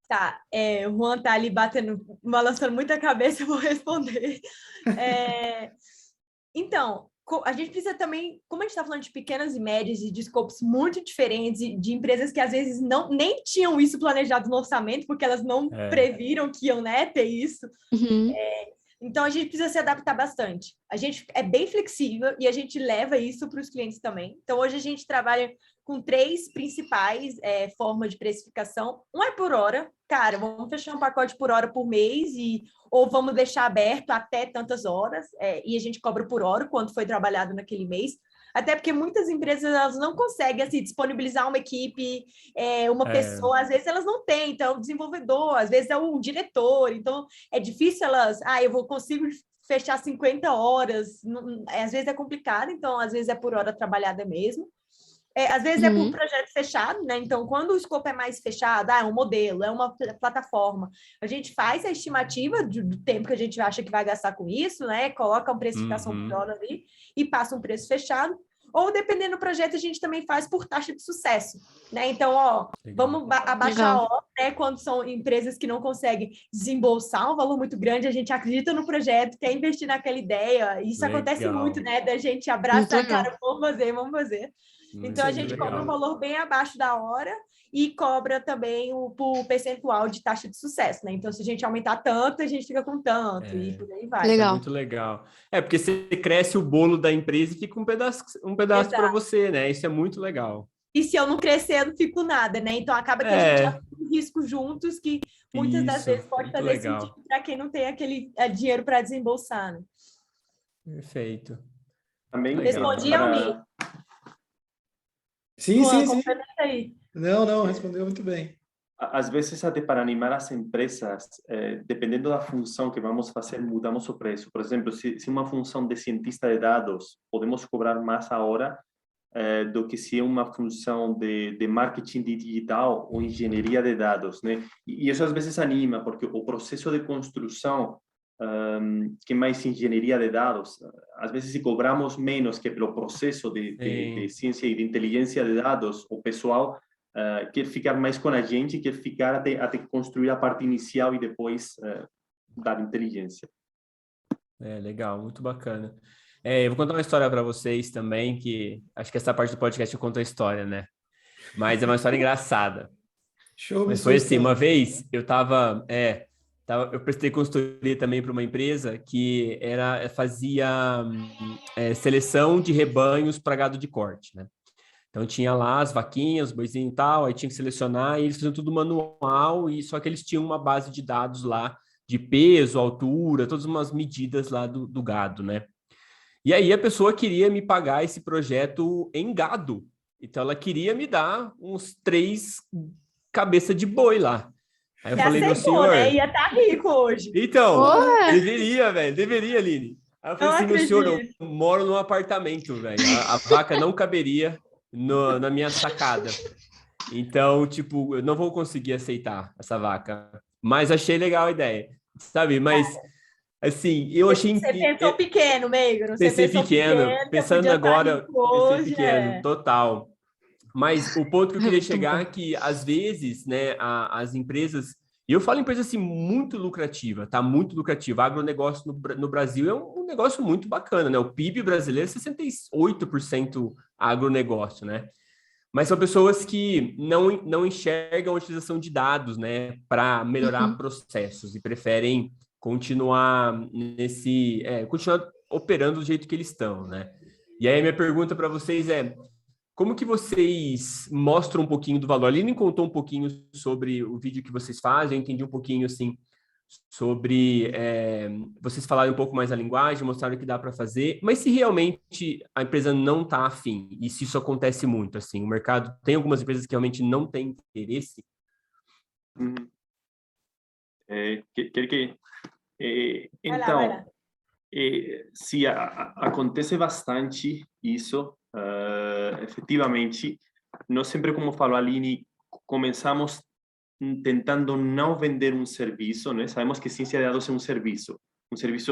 S4: Tá, o Juan tá ali balançando muita cabeça, eu vou responder. Então, a gente precisa também, como a gente está falando de pequenas e médias e de escopos muito diferentes, de empresas que às vezes nem tinham isso planejado no orçamento, porque elas não previram que iam, né, ter isso. Então, a gente precisa se adaptar bastante. A gente é bem flexível e a gente leva isso para os clientes também. Então, hoje a gente trabalha com 3 principais formas de precificação. Um é por hora. Cara, vamos fechar um pacote por hora por mês ou vamos deixar aberto até tantas horas e a gente cobra por hora quanto foi trabalhado naquele mês. Até porque muitas empresas elas não conseguem assim, disponibilizar uma equipe, uma pessoa, às vezes elas não têm, então é o desenvolvedor, às vezes é o diretor, então é difícil elas, consigo fechar 50 horas, às vezes é complicado, então às vezes é por hora trabalhada mesmo. às vezes é por projeto fechado, né? Então, quando o escopo é mais fechado, é um modelo, é uma plataforma, a gente faz a estimativa do tempo que a gente acha que vai gastar com isso, né? Coloca uma precificação por hora ali e passa um preço fechado. Ou, dependendo do projeto, a gente também faz por taxa de sucesso, né? Então, vamos abaixar a hora, né? Quando são empresas que não conseguem desembolsar um valor muito grande, a gente acredita no projeto, quer investir naquela ideia. Isso acontece muito, né? Da gente abraçar a cara, vamos fazer. Então, a gente cobra um valor bem abaixo da hora e cobra também o percentual de taxa de sucesso, né? Então, se a gente aumentar tanto, a gente fica com tanto e por aí vai.
S1: Legal. Isso é muito legal. Porque você cresce o bolo da empresa e fica um pedaço para você, né? Isso é muito legal.
S4: E se eu não crescer, eu não fico nada, né? Então, acaba que a gente assume riscos juntos que muitas das vezes pode fazer sentido para quem não tem aquele dinheiro para desembolsar, né?
S1: Perfeito.
S5: Também
S4: respondi ao mim.
S3: Sim. Não, respondeu muito bem.
S5: Às vezes, até para animar as empresas, dependendo da função que vamos fazer, mudamos o preço. Por exemplo, se uma função de cientista de dados, podemos cobrar mais a hora do que se é uma função de marketing digital ou engenharia de dados, né? E isso às vezes anima, porque o processo de construção, que é mais engenharia de dados, às vezes se cobramos menos que pelo processo de ciência e de inteligência de dados, o pessoal quer ficar mais com a gente, quer ficar até construir a parte inicial e depois dar inteligência.
S1: Legal, muito bacana. Eu vou contar uma história para vocês também, que acho que essa parte do podcast eu conto a história, né? Mas é uma história engraçada.
S3: Show.
S1: Mas foi assim, uma vez eu eu prestei consultoria também para uma empresa que fazia seleção de rebanhos para gado de corte, né? Então tinha lá as vaquinhas, os boizinhos e tal, aí tinha que selecionar, e eles faziam tudo manual, e só que eles tinham uma base de dados lá de peso, altura, todas umas medidas lá do gado, né? E aí a pessoa queria me pagar esse projeto em gado. Então ela queria me dar uns 3 cabeças de boi lá. Aí eu falei, meu senhor...
S4: né? Ia estar rico hoje.
S1: Então, deveria, Aline. Aí eu falei assim, meu senhor, eu moro num apartamento, velho. A vaca não caberia na minha sacada. Então, tipo, eu não vou conseguir aceitar essa vaca. Mas achei legal a ideia, sabe? Mas... Assim, eu achei...
S4: Você pensou pequeno, Meigro.
S1: Pensei pequeno, pensando agora, pensei pequeno, total. Mas o ponto que eu queria chegar é que, às vezes, né, as empresas... E eu falo empresa, assim, muito lucrativa, tá? Muito lucrativa. Agronegócio no Brasil é um negócio muito bacana, né? O PIB brasileiro é 68% agronegócio, né? Mas são pessoas que não enxergam a utilização de dados, né? Para melhorar processos e preferem continuar continuar operando do jeito que eles estão, né? E aí a minha pergunta para vocês é, como que vocês mostram um pouquinho do valor? A Aline contou um pouquinho sobre o vídeo que vocês fazem, eu entendi um pouquinho, assim, sobre vocês falarem um pouco mais a linguagem, mostraram o que dá para fazer, mas se realmente a empresa não está afim, e se isso acontece muito, assim, o mercado, tem algumas empresas que realmente não têm interesse?
S5: Então, se acontece bastante isso, efetivamente, nós sempre, como falou a Aline, começamos tentando não vender um serviço, né? Sabemos que ciência de dados é um serviço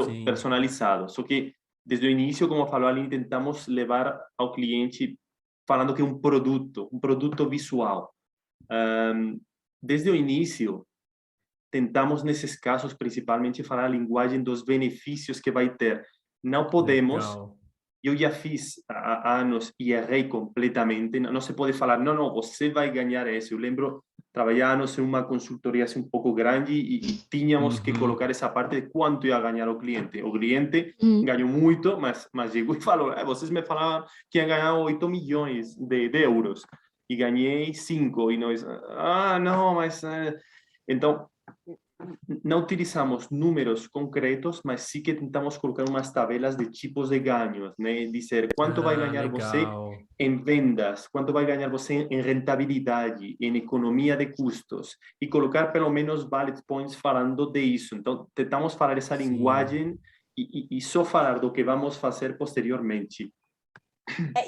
S1: Sim.
S5: personalizado, só que desde o início, como falou a Aline, tentamos levar ao cliente falando que é um produto visual. Desde o início, tentamos, nesses casos, principalmente, falar a linguagem dos benefícios que vai ter. Não podemos...
S1: Legal.
S5: Eu já fiz há anos e errei completamente. Não se pode falar, não, você vai ganhar isso. Eu lembro, trabalhar anos em uma consultoria assim, um pouco grande e tínhamos que colocar essa parte de quanto ia ganhar o cliente. O cliente ganhou muito, mas chegou e falou, vocês me falavam que ia ganhar 8 milhões de euros. E ganhei 5. E nós, não, mas... Então, não utilizamos números concretos, mas sim que tentamos colocar umas tabelas de tipos de ganhos, né? Dizer quanto vai ganhar você em vendas, quanto vai ganhar você em rentabilidade, em economia de custos, e colocar pelo menos bullet points falando disso. Então, tentamos falar essa linguagem e só falar do que vamos fazer posteriormente.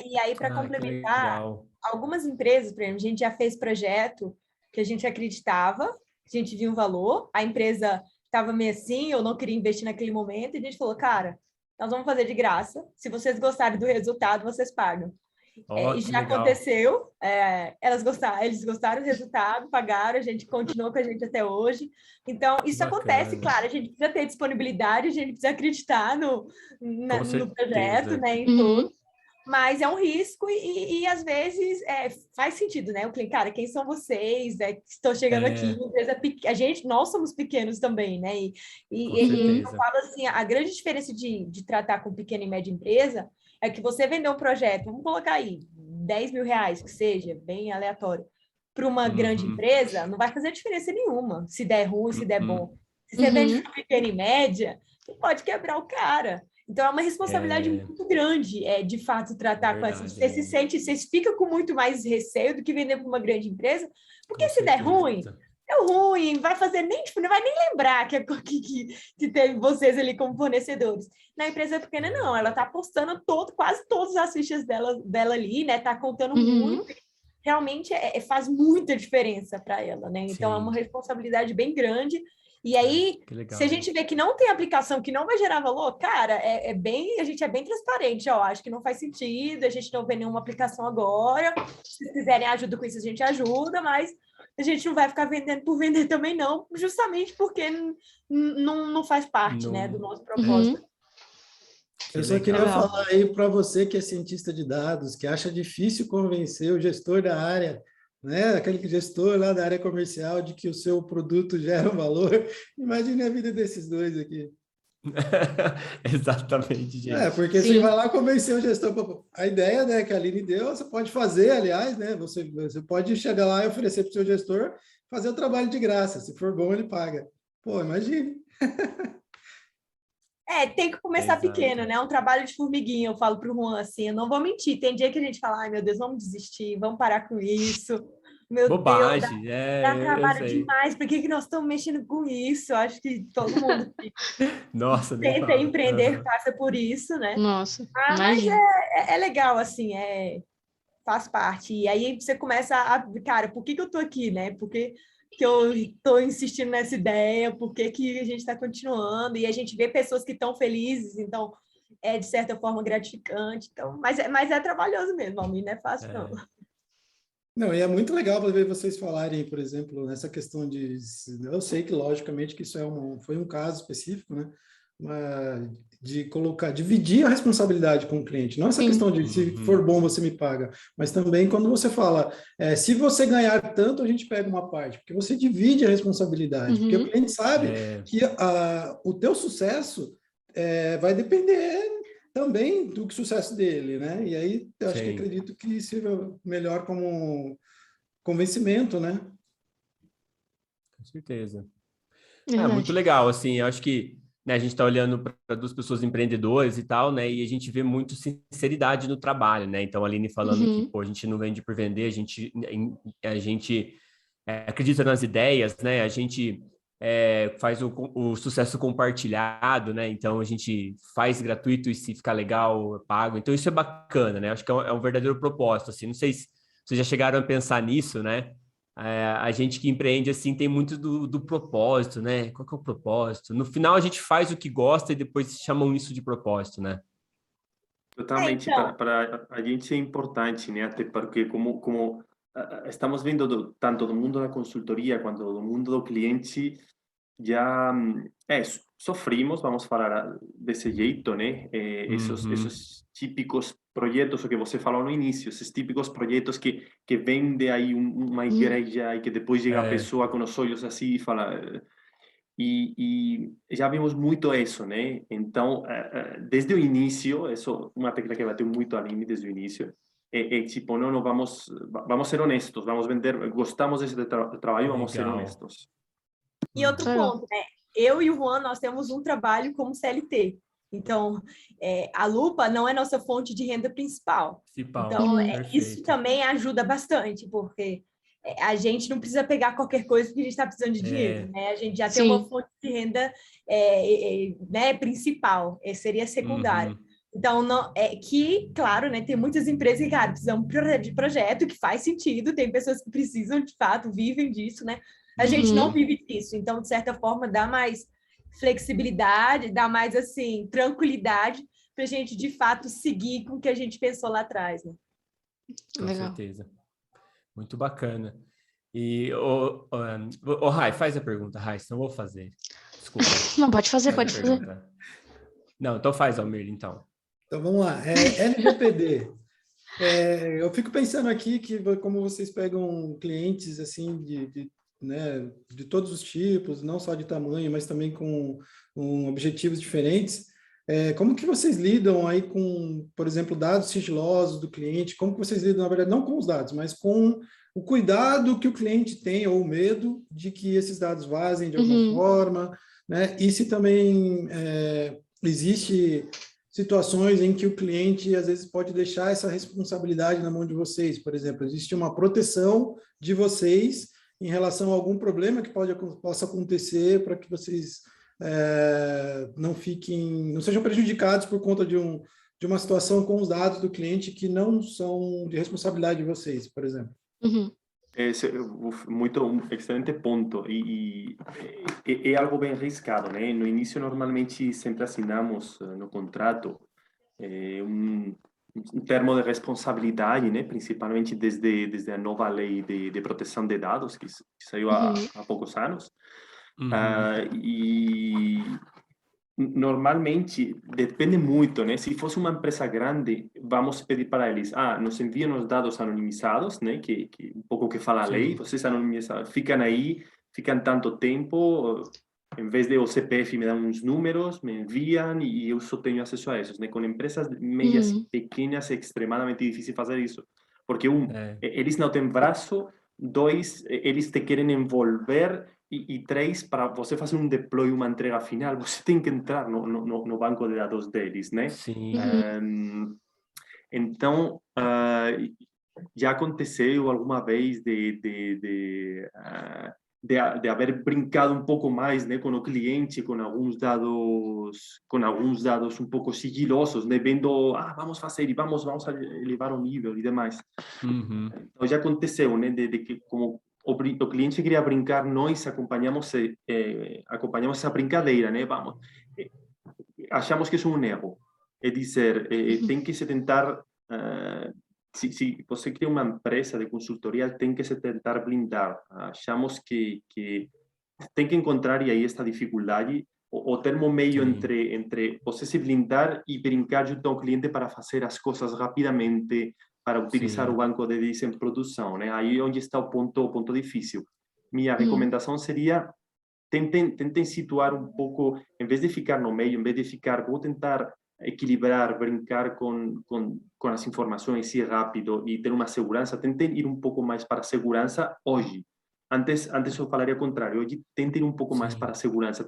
S4: E aí, para complementar, algumas empresas, por exemplo, a gente já fez projeto que a gente acreditava, a gente viu um valor, a empresa estava meio assim, eu não queria investir naquele momento, e a gente falou, cara, nós vamos fazer de graça, se vocês gostarem do resultado, vocês pagam. E já aconteceu, eles gostaram do resultado, pagaram, a gente continuou com a gente até hoje. Então, isso acontece, claro, a gente precisa ter disponibilidade, a gente precisa acreditar no projeto, né, em tudo. Mas é um risco e às vezes faz sentido, né? O cliente, cara, quem são vocês? Estou chegando aqui, nós somos pequenos também, né? E eu falo assim, a grande diferença de tratar com pequena e média empresa é que você vender um projeto, vamos colocar aí, R$10 mil, que seja, bem aleatório, para uma grande empresa, não vai fazer diferença nenhuma, se der ruim, se der bom. Se você vende para pequena e média, você pode quebrar o cara. Então, é uma responsabilidade muito grande, de fato, tratar com essa. Você fica com muito mais receio do que vender para uma grande empresa, porque se der ruim, deu ruim, vai fazer não vai nem lembrar que teve vocês ali como fornecedores. Na empresa pequena, não, ela está apostando quase todas as fichas dela ali, né? Está contando muito. Realmente faz muita diferença para ela, né? Então, é uma responsabilidade bem grande. E aí, se a gente vê que não tem aplicação, que não vai gerar valor, cara, a gente é bem transparente, ó, acho que não faz sentido, a gente não vê nenhuma aplicação agora, se quiserem ajuda com isso, a gente ajuda, mas a gente não vai ficar vendendo por vender também não, justamente porque não faz parte, né, do nosso propósito.
S3: Eu só queria falar aí para você que é cientista de dados, que acha difícil convencer o gestor da área, né? Aquele gestor lá da área comercial de que o seu produto gera um valor. Imagine a vida desses dois aqui.
S1: Exatamente, gente.
S3: Porque você vai lá convencer o gestor. A ideia, né, que a Aline deu, você pode fazer, aliás, né? Você pode chegar lá e oferecer para o seu gestor fazer o trabalho de graça. Se for bom, ele paga. Pô, imagine.
S4: Tem que começar pequeno, né? É um trabalho de formiguinha, eu falo para o Juan assim, eu não vou mentir, tem dia que a gente fala, ai meu Deus, vamos desistir, vamos parar com isso. Meu
S1: Bobagem,
S4: Deus, dá trabalho demais, por que nós estamos mexendo com isso? Eu acho que todo mundo
S1: Nossa,
S4: tenta empreender, passa por isso, né?
S2: Nossa,
S4: mas é legal, assim, faz parte. E aí você começa cara, por que eu tô aqui, né? Por que eu estou insistindo nessa ideia? Por que a gente está continuando? E a gente vê pessoas que estão felizes, então é, de certa forma, gratificante. Então, mas é trabalhoso mesmo, Almir, não é fácil, não.
S3: Não, e é muito legal ver vocês falarem, por exemplo, nessa questão de... Eu sei que, logicamente, que isso foi um caso específico, né? Mas de dividir a responsabilidade com o cliente. Não essa questão de se for bom, você me paga. Mas também quando você fala, se você ganhar tanto, a gente pega uma parte. Porque você divide a responsabilidade. Porque o cliente sabe que o teu sucesso vai depender também do sucesso dele, né? E aí, eu acho que acredito que seja melhor como convencimento, né?
S1: Com certeza. Muito legal, assim, eu acho que, né, a gente está olhando para duas pessoas empreendedoras e tal, né? E a gente vê muito sinceridade no trabalho, né? Então, a Aline falando que, pô, a gente não vende por vender, a gente acredita nas ideias, né? A gente faz o sucesso compartilhado, né? Então, a gente faz gratuito e se ficar legal, eu pago. Então, isso é bacana, né? Acho que é um verdadeiro propósito, assim. Não sei se vocês já chegaram a pensar nisso, né? A gente que empreende, assim, tem muito do propósito, né? Qual que é o propósito? No final, a gente faz o que gosta e depois chamam isso de propósito, né?
S5: Totalmente, para a gente é importante, né? Até porque como estamos vendo tanto do mundo da consultoria quanto do mundo do cliente, já sofrimos, vamos falar desse jeito, né? Esses típicos projetos, o que você falou no início, esses típicos projetos que vende aí uma igreja e que depois chega a pessoa com os olhos assim e fala... E já vimos muito isso, né? Então, desde o início, isso uma tecla que bateu muito a Aline desde o início, tipo, não vamos ser honestos, vamos vender, gostamos desse trabalho, vamos ser honestos.
S4: E outro ponto, né? Eu e o Juan, nós temos um trabalho como CLT. Então, a Lupa não é nossa fonte de renda principal. Então, isso também ajuda bastante, porque a gente não precisa pegar qualquer coisa porque a gente está precisando de dinheiro, né? A gente já tem uma fonte de renda né, principal, seria secundária. Então, não, claro, né, tem muitas empresas que, cara, precisam de projeto que faz sentido, tem pessoas que precisam, de fato, vivem disso, né? A gente não vive disso, então, de certa forma, dá mais flexibilidade, dá mais, assim, tranquilidade para a gente, de fato, seguir com o que a gente pensou lá atrás, né?
S1: Com certeza. Muito bacana. E, Rai, faz a pergunta, Rai, senão eu vou fazer. Desculpa.
S2: Não, pode fazer.
S1: Não, então faz, Almir, então.
S3: Então, vamos lá. LGPD. Eu fico pensando aqui que, como vocês pegam clientes, assim, né, de todos os tipos, não só de tamanho, mas também com objetivos diferentes, como que vocês lidam aí com, por exemplo, dados sigilosos do cliente? Como que vocês lidam, na verdade, não com os dados, mas com o cuidado que o cliente tem, ou o medo de que esses dados vazem de alguma forma, né? E se também existe situações em que o cliente, às vezes, pode deixar essa responsabilidade na mão de vocês, por exemplo, existe uma proteção de vocês em relação a algum problema que possa acontecer para que vocês não sejam prejudicados por conta de uma situação com os dados do cliente que não são de responsabilidade de vocês, por exemplo.
S5: Esse é um excelente ponto e é algo bem arriscado, né? No início, normalmente, sempre assinamos no contrato um termo de responsabilidade, né? Principalmente desde a nova lei de proteção de dados, que saiu há poucos anos. E normalmente depende muito, né? Se fosse uma empresa grande, vamos pedir para eles, nos enviam os dados anonimizados, né? Que um pouco que fala a lei, vocês anonimizados, ficam aí, ficam tanto tempo, em vez de o CPF me dão uns números, me enviam e eu só tenho acesso a esses, né? Com empresas médias e pequenas é extremamente difícil fazer isso, porque eles não têm braço, 2, eles te querem envolver e 3, para você fazer um deploy, uma entrega final, você tem que entrar no banco de dados deles, né?
S1: Sim.
S5: Então, já aconteceu alguma vez de haver brincado um pouco mais, né, com o cliente, com alguns dados um pouco sigilosos, né, vendo, vamos fazer e vamos elevar o nível e demais. Então já aconteceu, né, de que como o cliente queria brincar, nós acompanhamos essa brincadeira, né, achamos que isso é um erro, é dizer, tem que se tentar, se você cria uma empresa de consultoria, tem que se tentar blindar, achamos que tem que encontrar, e aí está a dificuldade, o termo meio entre você se blindar e brincar junto ao cliente para fazer as coisas rapidamente, para utilizar o banco de dados em produção, né? Aí é onde está o ponto difícil. Minha recomendação seria, tentem situar um pouco, em vez de ficar no meio, em vez de vou tentar equilibrar, brincar com as informações, ir rápido e ter uma segurança, tentem ir um pouco mais para a segurança hoje. Antes eu falaria o contrário, hoje tentem ir um pouco mais para a segurança.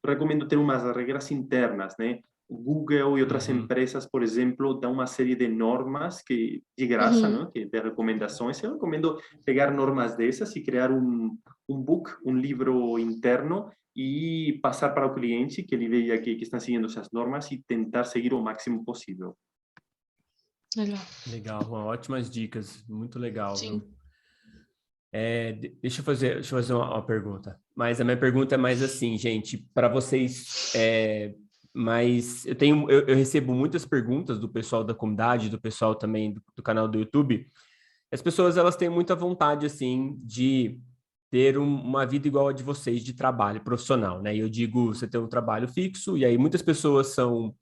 S5: Recomendo ter umas regras internas, né? Google e outras empresas, por exemplo, dão uma série de normas de graça, né? De recomendações. Eu recomendo pegar normas dessas e criar um livro interno e passar para o cliente, que ele veja que estão seguindo essas normas e tentar seguir o máximo possível.
S1: Legal, ótimas dicas, muito legal.
S2: Sim.
S1: Deixa eu fazer uma pergunta, mas a minha pergunta é mais assim, gente, para vocês, mas eu recebo muitas perguntas do pessoal da comunidade, do pessoal também do canal do YouTube. As pessoas, elas têm muita vontade, assim, de ter uma vida igual a de vocês, de trabalho profissional, né? E eu digo, você tem um trabalho fixo, e aí muitas pessoas são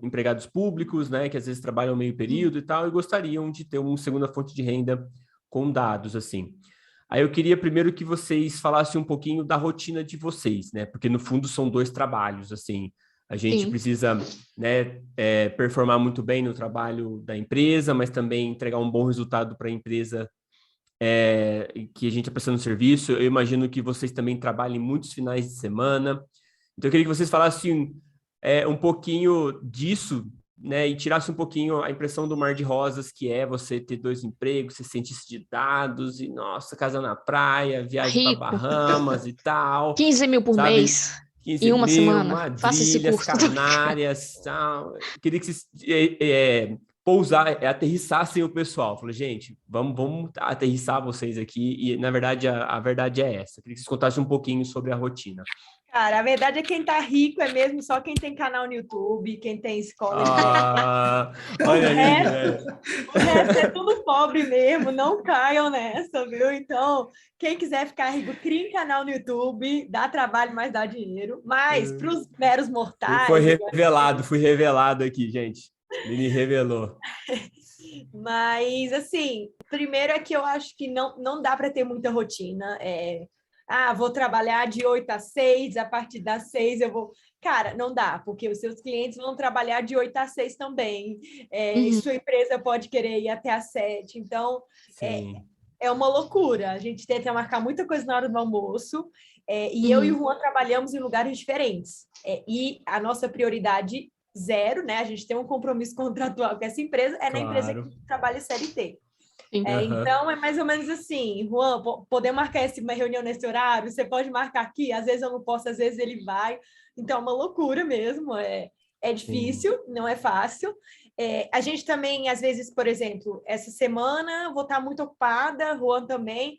S1: empregados públicos, né? Que às vezes trabalham meio período e tal, e gostariam de ter uma segunda fonte de renda com dados, assim. Aí eu queria primeiro que vocês falassem um pouquinho da rotina de vocês, né? Porque no fundo são 2 trabalhos, assim. A gente precisa, né, performar muito bem no trabalho da empresa, mas também entregar um bom resultado para a empresa que a gente está prestando serviço. Eu imagino que vocês também trabalhem muitos finais de semana. Então eu queria que vocês falassem um pouquinho disso, né, e tirasse um pouquinho a impressão do mar de rosas, que é você ter 2 empregos, ser cientista de dados, e nossa, casa na praia, viagem para Bahamas e tal.
S2: 15 mil por mês.
S1: 15
S2: em uma
S1: mil,
S2: semana? Faça esse
S1: Madrilhas,
S2: curso.
S1: Canárias, tal. Queria que vocês aterrissassem o pessoal. Falei, gente, vamos aterrissar vocês aqui. E, na verdade, a verdade é essa. Queria que vocês contassem um pouquinho sobre a rotina.
S4: Cara, a verdade é que quem tá rico é mesmo só quem tem canal no YouTube, quem tem escola.
S1: Olha ali,
S4: O resto é tudo pobre mesmo, não caiam nessa, viu? Então, quem quiser ficar rico, cria um canal no YouTube, dá trabalho, mas dá dinheiro. Mas para os meros mortais...
S1: Fui revelado aqui, gente. Ele revelou.
S4: Mas, assim, primeiro é que eu acho que não dá para ter muita rotina. Vou trabalhar de 8 às 6, a partir das 6 eu vou... Cara, não dá, porque os seus clientes vão trabalhar de 8 às 6 também. E sua empresa pode querer ir até às 7. Então, é uma loucura. A gente tenta marcar muita coisa na hora do almoço. Eu e o Juan trabalhamos em lugares diferentes. E a nossa prioridade 0, né? A gente tem um compromisso contratual com essa empresa, na empresa que trabalha CLT. Então, é mais ou menos assim, Juan, poder marcar uma reunião nesse horário? Você pode marcar aqui? Às vezes eu não posso, às vezes ele vai. Então, é uma loucura mesmo. É difícil, não é fácil. A gente também, às vezes, por exemplo, essa semana vou estar muito ocupada, Juan também.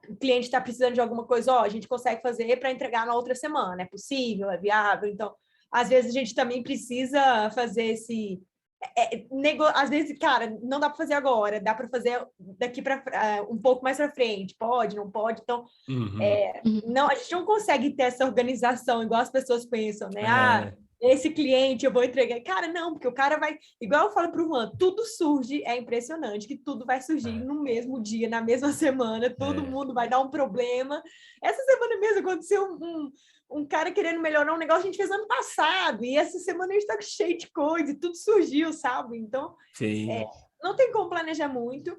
S4: O cliente está precisando de alguma coisa, a gente consegue fazer para entregar na outra semana. É possível, é viável. Então, às vezes a gente também precisa fazer esse... às vezes, cara, não dá para fazer agora, dá para fazer daqui para um pouco mais para frente, pode, não pode, então não, a gente não consegue ter essa organização igual as pessoas pensam, né? Esse cliente eu vou entregar, cara, não, porque o cara vai, igual eu falo para o Juan, tudo surge, é impressionante que tudo vai surgir no mesmo dia, na mesma semana, todo mundo vai dar um problema. Essa semana mesmo aconteceu um cara querendo melhorar um negócio que a gente fez ano passado, e essa semana a gente está cheio de coisa, e tudo surgiu, sabe? Então, não tem como planejar muito.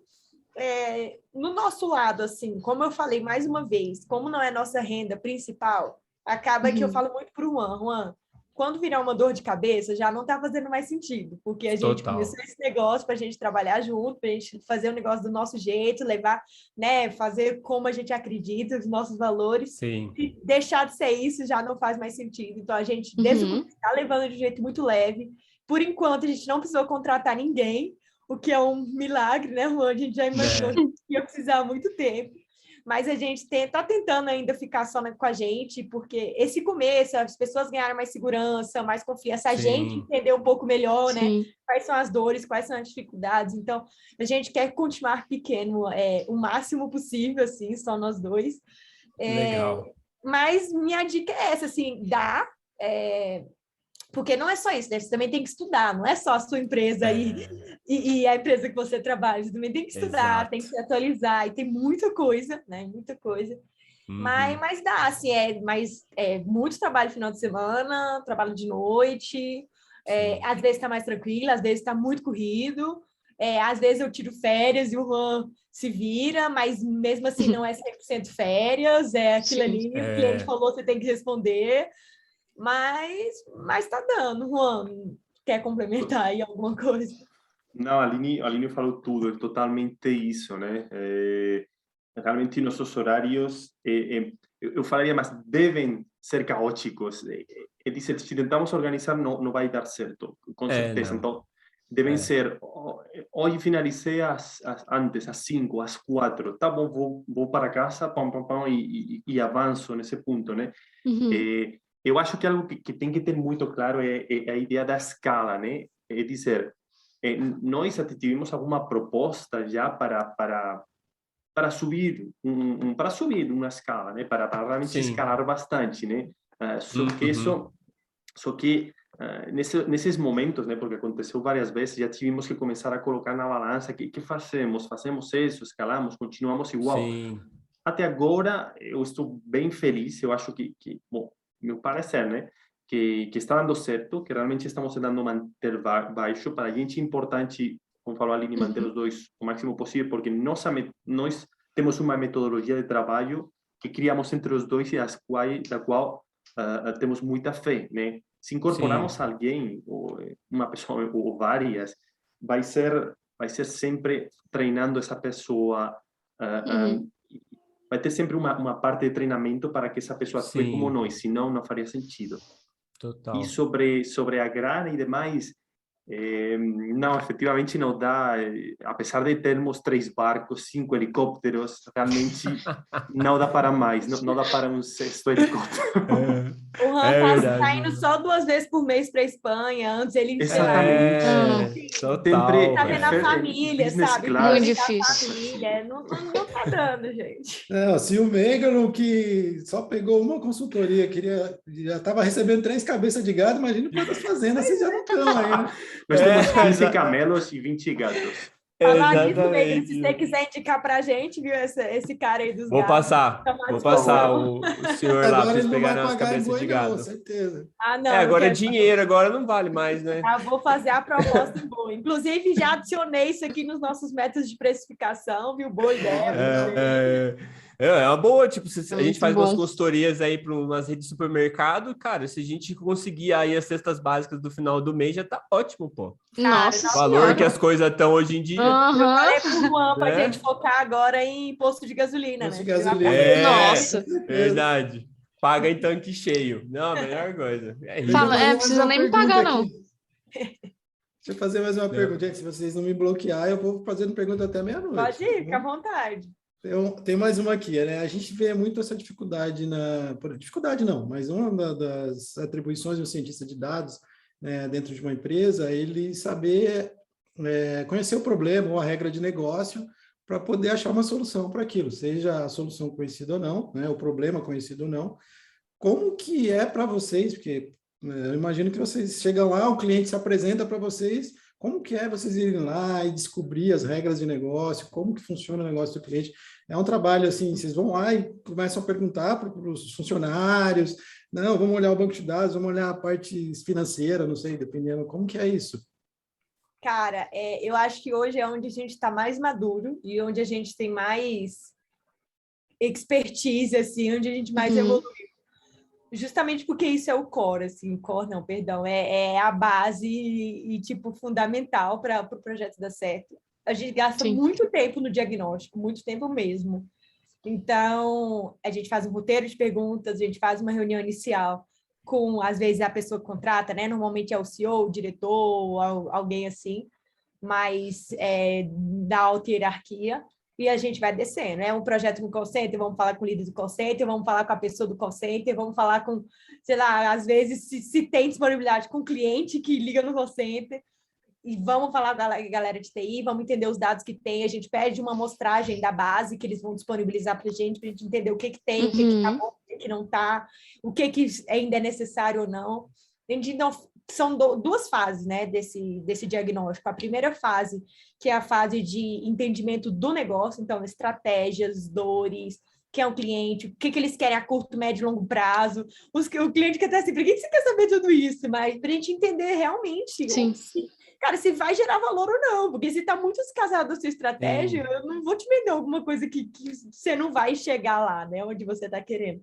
S4: No nosso lado, assim, como eu falei mais uma vez, como não é nossa renda principal, acaba que eu falo muito para o Juan, quando virar uma dor de cabeça, já não está fazendo mais sentido, porque a gente começou esse negócio para a gente trabalhar junto, para a gente fazer o negócio do nosso jeito, levar, né, fazer como a gente acredita, os nossos valores. E deixar de ser isso já não faz mais sentido. Então, a gente, desde o começo, está levando de um jeito muito leve. Por enquanto, a gente não precisou contratar ninguém, o que é um milagre, né, Juan? A gente já imaginou que ia precisar há muito tempo. Mas a gente está tentando ainda ficar só com a gente, porque esse começo, as pessoas ganharam mais segurança, mais confiança, a gente entender um pouco melhor, né? Quais são as dores, quais são as dificuldades. Então, a gente quer continuar pequeno o máximo possível, assim, só nós dois.
S1: Legal.
S4: Mas minha dica é essa, assim, porque não é só isso, né? Você também tem que estudar, não é só a sua empresa e a empresa que você trabalha, você também tem que estudar, tem que se atualizar, e tem muita coisa, né? Muita coisa. Mas dá, assim, muito trabalho no final de semana, trabalho de noite, às vezes está mais tranquilo, às vezes está muito corrido, às vezes eu tiro férias e o Juan se vira, mas mesmo assim não é 100% férias, é aquilo ali, o cliente falou, você tem que responder. Mas tá dando, Juan. Quer complementar aí alguma coisa?
S5: Não, a Aline falou tudo, é totalmente isso, né? Realmente nossos horários, eu falaria, mas devem ser caóticos. É dizer, se tentamos organizar, não vai dar certo, com certeza. Então, devem ser, hoje finalizei antes, às 5, às 4, tá bom, vou para casa, pam, e avanço nesse ponto, né? Eu acho que algo que tem que ter muito claro é a ideia da escala, né? É dizer, nós tivemos alguma proposta já para subir para subir uma escala, né? Para realmente escalar bastante, né? Só que nesses momentos, né? Porque aconteceu várias vezes, já tivemos que começar a colocar na balança que fazemos? Fazemos isso, escalamos, continuamos igual. Até agora eu estou bem feliz. Eu acho que bom, meu parecer, né? Que está dando certo, que realmente estamos tentando manter baixo. Para a gente é importante, como falou a Aline, manter os dois o máximo possível, porque nós temos uma metodologia de trabalho que criamos entre os dois e da qual temos muita fé, né? Se incorporamos alguém, ou uma pessoa, ou várias, vai ser sempre treinando essa pessoa vai ter sempre uma parte de treinamento para que essa pessoa atue
S1: Sim.
S5: como nós, senão não faria sentido.
S1: Total.
S5: E sobre a grana e demais, não, efetivamente não dá. Apesar de termos 3 barcos, 5 helicópteros, realmente não dá para mais, não dá para um 6º helicóptero.
S4: O Juan tá indo só 2 vezes por mês para a Espanha, antes ele, sei lá,
S1: total.
S4: tá vendo a família, sabe?
S5: Class.
S2: Muito difícil.
S4: Família. Não tá dando, gente.
S3: Se o Megan, que só pegou uma consultoria, já estava recebendo 3 cabeças de gado, imagina o que outras fazendas vocês já não estão aí, né?
S5: Nós temos 15 camelos e 20 gatos.
S4: Falar disso, Megan, se você quiser indicar pra gente, viu, esse cara aí dos
S1: Vou
S4: gatos.
S1: Vou passar o senhor lá para vocês pegarem as cabeças de gado.
S3: Não, certeza.
S4: Não,
S1: agora é dinheiro, agora não vale mais, né?
S4: Vou fazer a proposta em boa. Inclusive, já adicionei isso aqui nos nossos métodos de precificação, viu? Boa ideia.
S1: É uma boa, tipo, a gente faz
S2: bom.
S1: umas consultorias aí para umas redes de supermercado, cara, se a gente conseguir aí as cestas básicas do final do mês, já tá ótimo, pô.
S2: Nossa
S1: o valor que as coisas estão hoje em dia.
S4: Eu falei pro Juan pra gente focar agora em posto de gasolina,
S3: Posto
S4: né?
S3: de gasolina.
S2: Nossa.
S1: Verdade. Paga em tanque cheio. Não, a melhor coisa.
S2: Precisa nem me pagar, não.
S3: Deixa eu fazer mais uma pergunta. Gente, se vocês não me bloquearem, eu vou fazendo pergunta até meia-noite.
S4: Pode ir, fica à vontade.
S3: Tem mais uma aqui, né? A gente vê muito essa dificuldade dificuldade não, mas uma das atribuições do cientista de dados, né, dentro de uma empresa, ele saber conhecer o problema ou a regra de negócio para poder achar uma solução para aquilo, seja a solução conhecida ou não, né, o problema conhecido ou não. Como que é para vocês? Porque eu imagino que vocês chegam lá, o cliente se apresenta para vocês. Como que é vocês irem lá e descobrir as regras de negócio, como que funciona o negócio do cliente? É um trabalho assim, vocês vão lá e começam a perguntar para os funcionários, não, vamos olhar o banco de dados, vamos olhar a parte financeira, não sei, dependendo, como que é isso?
S4: Cara, eu acho que hoje é onde a gente está mais maduro e onde a gente tem mais expertise, assim, onde a gente mais evoluiu. Justamente porque isso é o core, assim, é a base e tipo, fundamental para o projeto dar certo. A gente gasta muito tempo no diagnóstico, muito tempo mesmo. Então, a gente faz um roteiro de perguntas, a gente faz uma reunião inicial com, às vezes, a pessoa que contrata, né? Normalmente é o CEO, o diretor, alguém assim, mas da alta hierarquia. E a gente vai descendo, um projeto no call center, vamos falar com o líder do call center, vamos falar com a pessoa do call center, vamos falar com, sei lá, às vezes se tem disponibilidade com o cliente que liga no call center, e vamos falar com a galera de TI, vamos entender os dados que tem, a gente pede uma amostragem da base que eles vão disponibilizar para a gente entender o que tem, o que tá bom, o que não tá, o que ainda é necessário ou não. A gente não... São 2 fases, né, desse diagnóstico. A primeira fase, que é a fase de entendimento do negócio, então, estratégias, dores, quem é o cliente, o que eles querem a curto, médio e longo prazo. O cliente quer até assim, por que você quer saber tudo isso? Mas para a gente entender realmente se vai gerar valor ou não, porque se está muito descasado da sua estratégia, eu não vou te vender alguma coisa que você não vai chegar lá, né, onde você está querendo.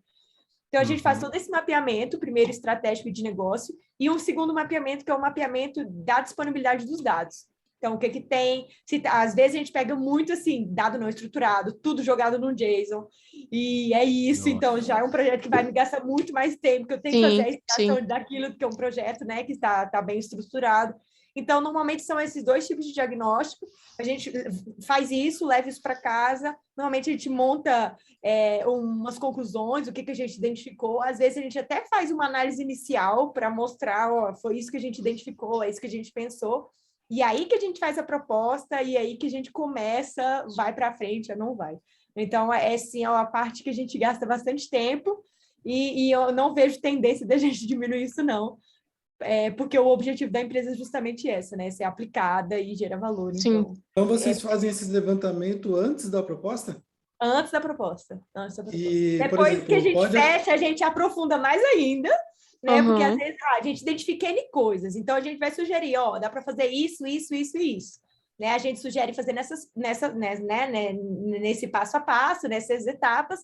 S4: Então, a gente faz todo esse mapeamento, primeiro estratégico de negócio, e um segundo mapeamento, que é o mapeamento da disponibilidade dos dados. Então, o que tem? Às vezes, a gente pega muito, assim, dado não estruturado, tudo jogado num JSON, e é isso. Nossa. Então, já é um projeto que vai me gastar muito mais tempo, que eu tenho que fazer a explicação daquilo que é um projeto, né, que está bem estruturado. Então, normalmente, são esses 2 tipos de diagnóstico. A gente faz isso, leva isso para casa. Normalmente, a gente monta umas conclusões, o que a gente identificou. Às vezes, a gente até faz uma análise inicial para mostrar, foi isso que a gente identificou, é isso que a gente pensou. E aí que a gente faz a proposta, e aí que a gente começa, vai para frente ou não vai. Então, sim, é a parte que a gente gasta bastante tempo, e eu não vejo tendência da gente diminuir isso, não. Porque o objetivo da empresa é justamente essa, né? Ser aplicada e gerar valor.
S2: Sim.
S3: Então vocês fazem esse levantamento antes da proposta?
S4: Antes da proposta.
S3: E,
S4: depois
S3: exemplo,
S4: que a gente fecha, a gente aprofunda mais ainda, né? Porque às vezes a gente identifica N coisas. Então a gente vai sugerir, dá para fazer isso, isso, isso e isso. Né? A gente sugere fazer nesse passo a passo, nessas etapas.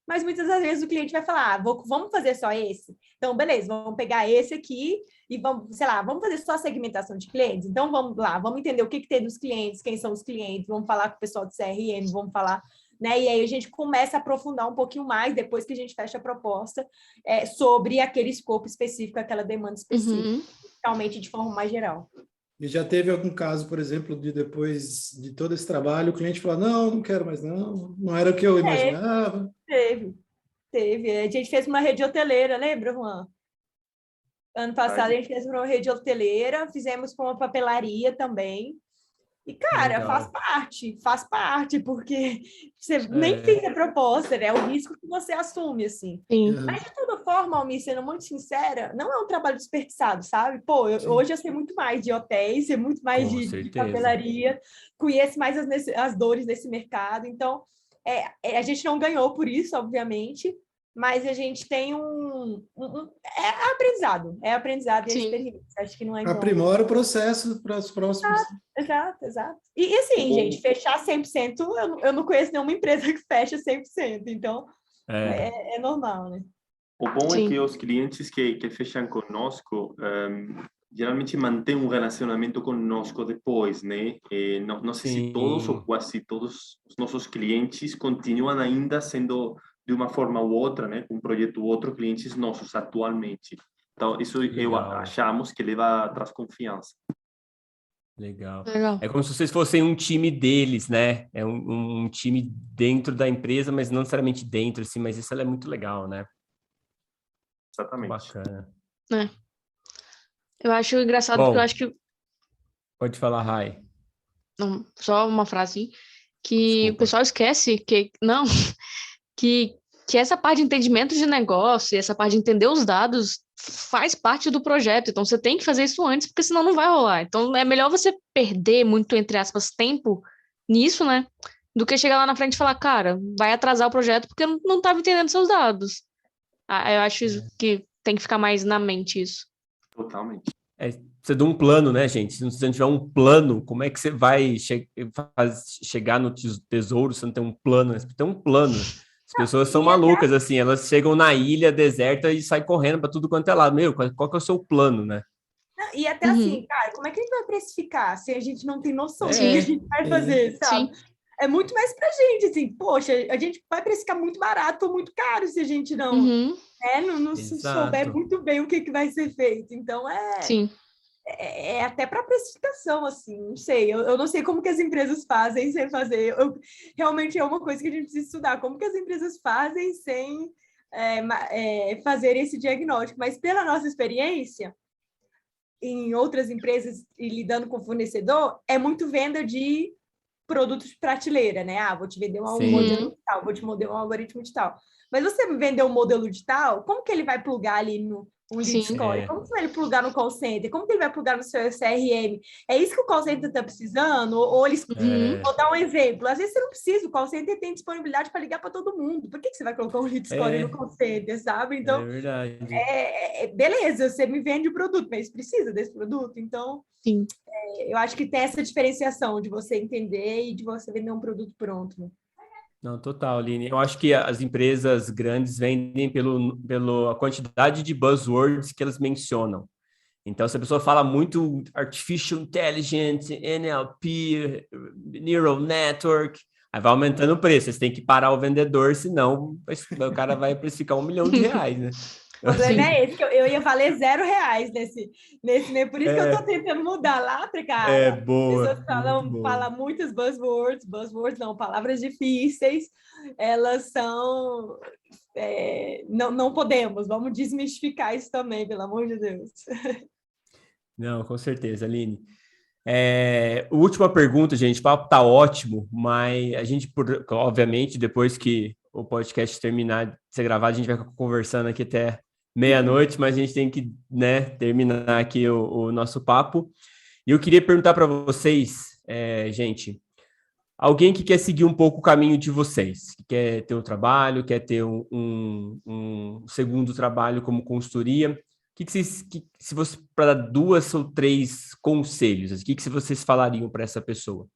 S4: Mas muitas das vezes o cliente vai falar, vamos fazer só esse? Então, beleza, vamos pegar esse aqui e vamos fazer só a segmentação de clientes? Então, vamos lá, vamos entender o que tem dos clientes, quem são os clientes, vamos falar com o pessoal do CRM, vamos falar né? E aí a gente começa a aprofundar um pouquinho mais, depois que a gente fecha a proposta, sobre aquele escopo específico, aquela demanda específica, realmente de forma mais geral.
S3: E já teve algum caso, por exemplo, de depois de todo esse trabalho, o cliente falou, não quero mais não era o que eu imaginava?
S4: Teve. A gente fez uma rede hoteleira, lembra, Juan? Ano passado a gente fez uma rede hoteleira, fizemos com uma papelaria também. E, cara, faz parte, porque você nem fez a proposta, né? É o risco que você assume, assim.
S2: Sim.
S4: Mas, de toda forma, Almir, sendo muito sincera, não é um trabalho desperdiçado, sabe? Pô, hoje eu sei muito mais de hotéis, sei muito mais de papelaria, conheço mais as dores desse mercado. Então, a gente não ganhou por isso, obviamente, mas a gente tem é aprendizado e experiência. Acho que não é
S3: aprimora o processo para os próximos.
S4: Exato. E assim, gente, fechar 100%, eu não conheço nenhuma empresa que fecha 100%, então é normal, né?
S5: O bom é que os clientes que fecham conosco geralmente mantêm um relacionamento conosco depois, né? Não sei se todos ou quase todos os nossos clientes continuam ainda sendo de uma forma ou outra, né, com um projeto ou outro, clientes nossos atualmente. Então, isso achamos que traz confiança.
S1: Legal. É como se vocês fossem um time deles, né? É um time dentro da empresa, mas não necessariamente dentro, assim, mas isso é muito legal, né?
S5: Exatamente.
S1: Bacana.
S2: Eu acho engraçado, porque eu acho que...
S1: Pode falar, Rai.
S2: Não, só uma frase, que
S1: Desculpa.
S2: o pessoal esquece que essa parte de entendimento de negócio e essa parte de entender os dados faz parte do projeto. Então, você tem que fazer isso antes, porque senão não vai rolar. Então, é melhor você perder muito, entre aspas, tempo nisso, né? Do que chegar lá na frente e falar, cara, vai atrasar o projeto porque eu não estava entendendo seus dados. Eu acho que tem que ficar mais na mente isso.
S5: Totalmente.
S1: Precisa de um plano, né, gente? Se você não tiver um plano, como é que você vai chegar no tesouro se não tem um plano? Você tem um plano. As pessoas são malucas, assim, elas chegam na ilha deserta e saem correndo para tudo quanto é lado. Qual que é o seu plano, né?
S4: E até assim, cara, como é que a gente vai precificar se a gente não tem noção do que a gente vai fazer, sabe?
S2: Sim.
S4: É muito mais pra gente, assim, poxa, a gente vai precificar muito barato ou muito caro se a gente não, não souber muito bem o que vai ser feito. Então, é até para precificação, assim, não sei. Eu não sei como que as empresas fazem sem fazer. Realmente é uma coisa que a gente precisa estudar. Como que as empresas fazem sem fazer esse diagnóstico? Mas pela nossa experiência, em outras empresas e lidando com fornecedor, é muito venda de produtos de prateleira, né? Vou te vender um modelo de tal, vou te vender um algoritmo de tal. Mas você vender um modelo de tal, como que ele vai plugar ali no lead score? Como que ele vai plugar no call center? Como que ele vai plugar no seu CRM? É isso que o call center está precisando? Ou eles... Vou dar um exemplo. Às vezes você não precisa, o call center tem disponibilidade para ligar para todo mundo. Por que você vai colocar um lead score no call center, sabe? Então,
S1: é verdade.
S4: Beleza, você me vende o produto, mas precisa desse produto? Então, eu acho que tem essa diferenciação de você entender e de você vender um produto pronto, né?
S1: Não, total, Aline. Eu acho que as empresas grandes vendem pela quantidade de buzzwords que elas mencionam. Então, se a pessoa fala muito Artificial Intelligence, NLP, Neural Network, aí vai aumentando o preço. Você tem que parar o vendedor, senão o cara vai precificar R$1 milhão, né?
S4: O problema é esse, que eu ia valer R$0 nesse meio. Por isso que eu estou tentando mudar lá, cara.
S1: Boa.
S4: As pessoas falam muitas buzzwords não, palavras difíceis, elas são... não podemos, vamos desmistificar isso também, pelo amor de Deus.
S1: Não, com certeza, Aline. Última pergunta, gente. O papo tá ótimo, mas a gente, obviamente, depois que o podcast terminar de ser gravado, a gente vai conversando aqui até meia-noite, mas a gente tem que, né, terminar aqui o nosso papo. E eu queria perguntar para vocês, gente, alguém que quer seguir um pouco o caminho de vocês, que quer ter um trabalho, quer ter um segundo trabalho como consultoria, se você para dar 2 ou 3 conselhos, o que vocês falariam para essa pessoa?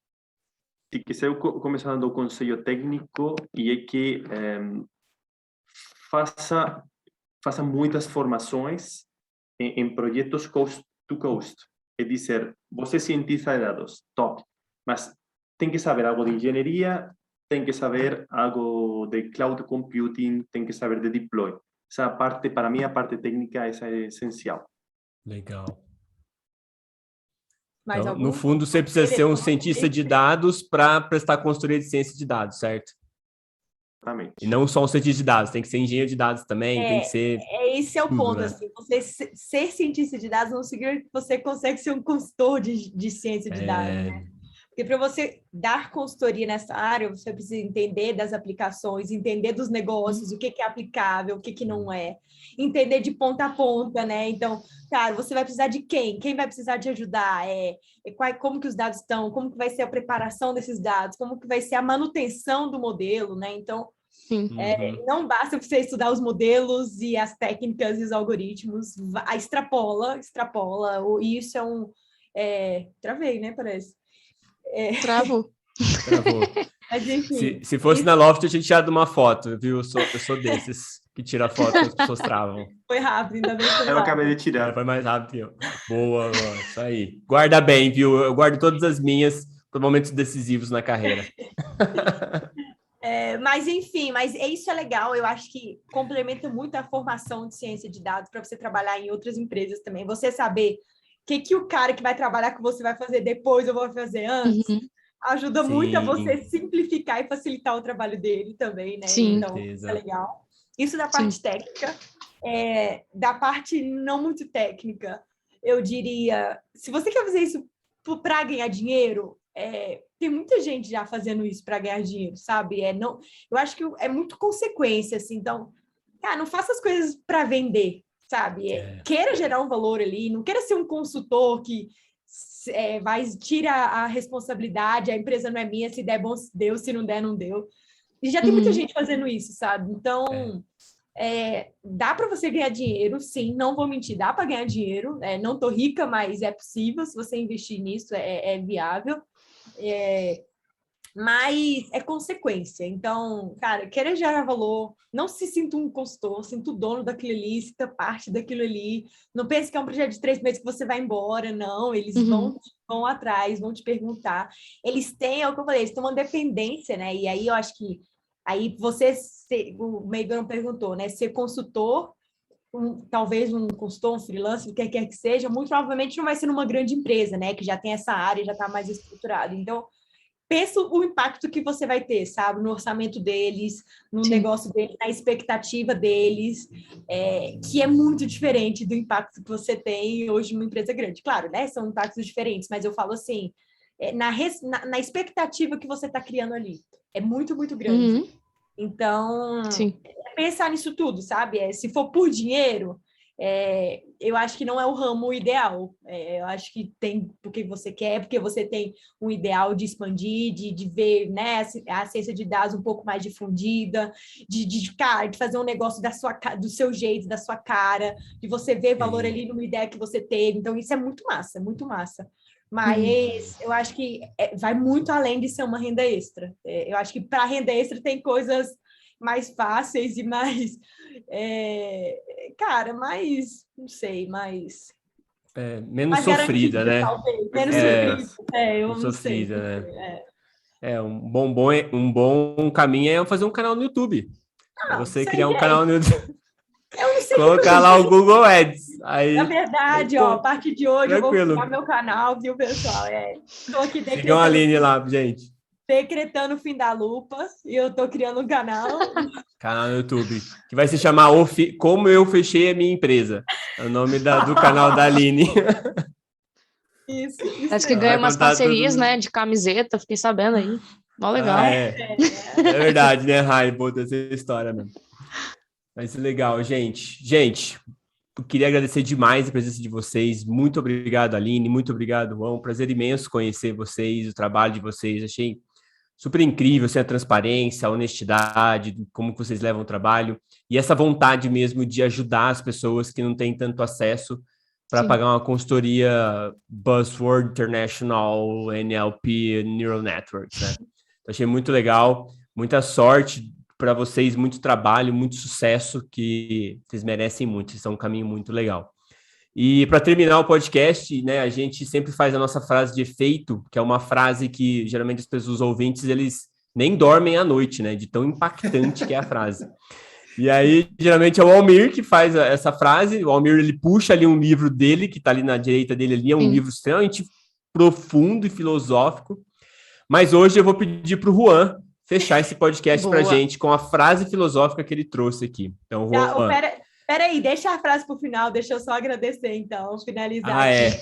S5: Se eu começar dando um conselho técnico, e é que faça muitas formações em projetos coast to coast. É dizer, você é cientista de dados, top, mas tem que saber algo de engenharia, tem que saber algo de cloud computing, tem que saber de deploy. Essa parte, para mim, a parte técnica, essa é essencial.
S1: Legal.
S4: Então,
S1: no fundo, você precisa ser um cientista de dados para prestar consultoria de ciência de dados, certo?
S5: Exatamente.
S1: E não só um cientista de dados, tem que ser engenheiro de dados também, tem que ser...
S4: Esse é o
S1: tudo,
S4: ponto,
S1: né?
S4: assim, você ser cientista de dados não significa que você consegue ser um consultor de ciência de dados, né? Porque para você dar consultoria nessa área, você precisa entender das aplicações, entender dos negócios, o que é aplicável, o que não é, entender de ponta a ponta, né? Então, cara, você vai precisar de quem? Quem vai precisar te ajudar? Como que os dados estão? Como que vai ser a preparação desses dados? Como que vai ser a manutenção do modelo, né? Então, não basta você estudar os modelos e as técnicas e os algoritmos, extrapola, e isso é um... Travei, né, parece.
S2: Travou.
S4: Mas, enfim,
S1: se fosse na Loft, eu tinha tirado uma foto, viu? Eu sou desses que tira foto que as pessoas travam.
S4: Foi rápido, ainda bem que foi
S5: Eu
S4: rápido.
S5: acabei de tirar.
S1: Foi mais rápido que eu. Boa, isso aí. Guarda bem, viu? Eu guardo todas as minhas para momentos decisivos na carreira.
S4: Mas, enfim, isso é legal. Eu acho que complementa muito a formação de ciência de dados para você trabalhar em outras empresas também. Você saber o que o cara que vai trabalhar com você vai fazer depois ou vai fazer antes, ajuda muito a você simplificar e facilitar o trabalho dele também, né?
S2: Sim.
S4: Então, isso é legal. Isso da parte técnica. Da parte não muito técnica, eu diria, se você quer fazer isso para ganhar dinheiro, tem muita gente já fazendo isso para ganhar dinheiro, sabe? Eu acho que é muito consequência, assim. Então, cara, não faça as coisas para vender, sabe? Queira gerar um valor ali, não queira ser um consultor que tira a responsabilidade, a empresa não é minha, se der bom, deu, se não der, não deu. E já tem muita gente fazendo isso, sabe? Então, dá para você ganhar dinheiro, sim, não vou mentir, dá para ganhar dinheiro. Não tô rica, mas é possível, se você investir nisso, é viável. Mas é consequência. Então, cara, queira gerar valor, não se sinta um consultor, sinta o dono daquilo ali, sinta parte daquilo ali. Não pense que é um projeto de 3 meses que você vai embora, não. Eles vão atrás, vão te perguntar. Eles têm, é o que eu falei, eles têm uma dependência, né? E aí eu acho que o Meigão perguntou, né? Ser consultor, talvez um consultor, um freelancer, o que quer que seja, muito provavelmente não vai ser numa grande empresa, né? Que já tem essa área, já está mais estruturado. Então, pensa o impacto que você vai ter, sabe? No orçamento deles, no negócio deles, na expectativa deles, que é muito diferente do impacto que você tem hoje numa empresa grande. Claro, né? São impactos diferentes, mas eu falo assim, na expectativa que você está criando ali. É muito, muito grande. Então, pensar nisso tudo, sabe? Se for por dinheiro, eu acho que não é o ramo ideal. Eu acho que tem porque você quer, porque você tem um ideal de expandir, de ver, né, a ciência de dados um pouco mais difundida, de fazer um negócio do seu jeito, da sua cara, de você ver valor ali numa ideia que você teve. Então, isso é muito massa, muito massa. Mas eu acho que vai muito além de ser uma renda extra. Eu acho que para renda extra tem coisas mais fáceis e mais... não sei, mais...
S1: menos sofrida, né?
S4: Menos sofrida, eu não sei.
S1: Né? Um bom caminho é fazer um canal no YouTube. Você criar um canal no YouTube.
S4: Eu não sei.
S1: Colocar lá o Google Ads. Aí,
S4: na verdade, a partir de hoje
S1: tranquilo.
S4: Eu vou criar meu canal, viu, pessoal? Estou aqui decretando...
S1: Sigam a Aline lá, gente.
S4: Decretando o fim da lupa, e eu estou criando um canal.
S1: Canal no YouTube, que vai se chamar Como Eu Fechei a Minha Empresa. É o nome do canal da Aline.
S4: Isso
S2: Acho que ganha umas parcerias, né, de camiseta, fiquei sabendo aí. Mó legal.
S1: É verdade, né, Rai? Boa dessa história mesmo. Mas legal, gente. Gente, eu queria agradecer demais a presença de vocês. Muito obrigado, Aline. Muito obrigado, João. Prazer imenso conhecer vocês, o trabalho de vocês. Achei super incrível, assim, a transparência, a honestidade, como vocês levam o trabalho e essa vontade mesmo de ajudar as pessoas que não têm tanto acesso para pagar uma consultoria Buzzword International, NLP, Neural Networks, né? Então, achei muito legal. Muita sorte para vocês, muito trabalho, muito sucesso, que vocês merecem muito. Vocês são um caminho muito legal. E para terminar o podcast, né, a gente sempre faz a nossa frase de efeito, que é uma frase que geralmente os ouvintes eles nem dormem à noite, né? De tão impactante que é a frase. E aí, geralmente, é o Almir que faz essa frase. O Almir, ele puxa ali um livro dele, que está ali na direita dele, ali é um livro extremamente profundo e filosófico. Mas hoje eu vou pedir para o Juan fechar esse podcast para a gente com a frase filosófica que ele trouxe aqui. Então, Juan...
S4: Peraí, deixa a frase para o final, deixa eu só agradecer, então, finalizar.
S1: Ah, é.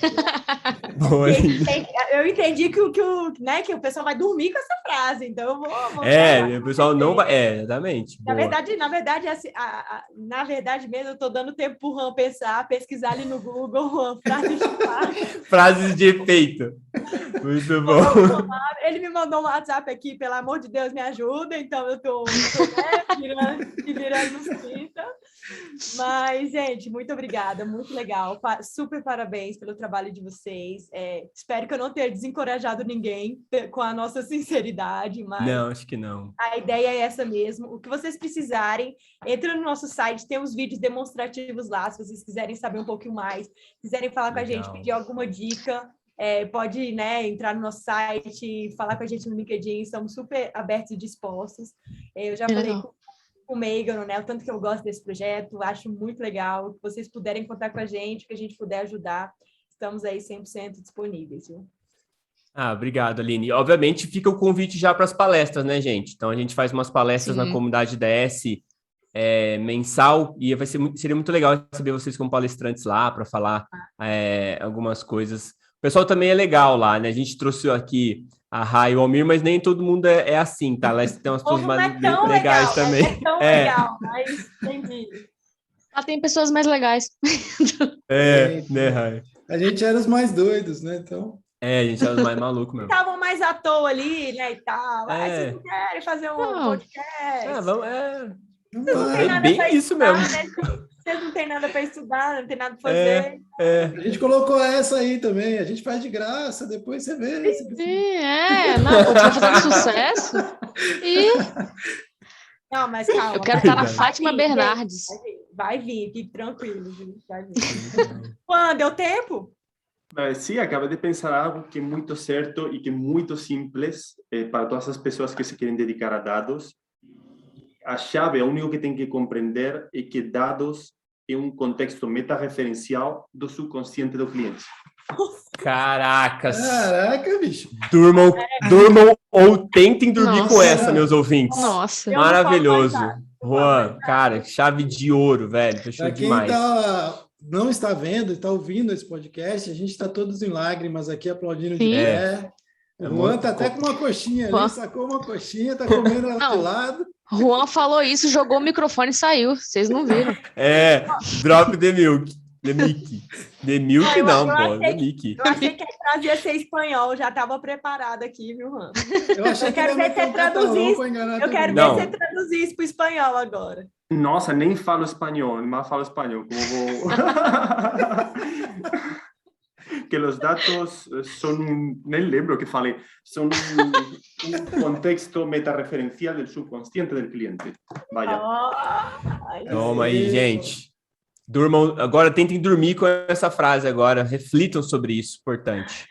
S4: Eu entendi que o pessoal vai dormir com essa frase, então eu vou
S1: o pessoal não vai... exatamente.
S4: Na verdade mesmo, eu estou dando tempo para o Juan pesquisar ali no Google, Juan,
S1: frases de efeito. Muito bom.
S4: Ele me mandou um WhatsApp aqui, pelo amor de Deus, me ajuda, então eu estou virando os 30. Mas, gente, muito obrigada, muito legal. Super parabéns pelo trabalho de vocês. Espero que eu não tenha desencorajado ninguém com a nossa sinceridade, mas...
S1: Não, acho que não.
S4: A ideia é essa mesmo. O que vocês precisarem, entra no nosso site, tem uns vídeos demonstrativos lá, se vocês quiserem saber um pouquinho mais, quiserem falar com a gente, pedir alguma dica, pode, né, entrar no nosso site, falar com a gente no LinkedIn, estamos super abertos e dispostos. Eu já falei com o Megan, né? O tanto que eu gosto desse projeto, acho muito legal. Que vocês puderem contar com a gente, que a gente puder ajudar, estamos aí 100% disponíveis, viu?
S1: Obrigado, Aline. Obviamente, fica o convite já para as palestras, né, gente? Então, a gente faz umas palestras na comunidade DS mensal, e seria muito legal receber vocês como palestrantes lá para falar algumas coisas. O pessoal também é legal lá, né? A gente trouxe aqui a Rai e o Almir, mas nem todo mundo é assim, tá? Lá tem umas pessoas mais legais também.
S4: É tão legal, mas entendi.
S2: Lá tem pessoas mais legais.
S1: Né, Rai?
S3: A gente era os mais doidos, né? Então...
S1: a gente era os mais malucos mesmo.
S4: Estavam mais à toa ali, né, e tal. Vocês não querem fazer um podcast?
S1: Vamos,
S4: Vocês não têm nada
S1: bem
S4: pra
S1: isso
S4: estudar,
S1: mesmo.
S4: né? Vocês não têm nada para estudar, não tem nada para fazer.
S3: A gente colocou essa aí também. A gente faz de graça, depois você vê.
S2: Tá fazendo sucesso.
S4: Não, mas calma.
S2: Eu quero estar na Fátima Bernardes.
S4: Vai vir, fique tranquilo. Vai vir. Quando? Deu tempo?
S5: Sim, acaba de pensar algo que é muito certo e que é muito simples para todas as pessoas que se querem dedicar a dados. A chave, o único que tem que compreender é que dados é um contexto meta-referencial do subconsciente do cliente.
S1: Caraca,
S3: bicho.
S1: Durmam ou tentem dormir com essa, meus ouvintes.
S2: Nossa.
S1: Maravilhoso. Juan, cara, chave de ouro, velho. Fechou demais.
S3: Não está vendo, está ouvindo esse podcast, a gente está todos em lágrimas aqui, aplaudindo de pé. O Juan está até com uma coxinha ali, sacou uma coxinha, está comendo ela do lado.
S2: Juan falou isso, jogou o microfone e saiu. Vocês não viram.
S1: Drop the milk. The milk. The milk não, pô. The milk.
S4: Eu achei que a frase ia ser espanhol, já estava preparada aqui, viu, Juan?
S3: Eu quero ver você traduzir.
S4: Eu quero ver você traduzir isso para o espanhol agora.
S5: Nossa, nem falo espanhol, mas falo espanhol. Como vou... que os dados são, nem lembro o que falei, são um contexto meta-referencial do subconsciente do cliente. Vaya.
S1: Toma aí, gente. Durmam, agora tentem dormir com essa frase agora, reflitam sobre isso, importante.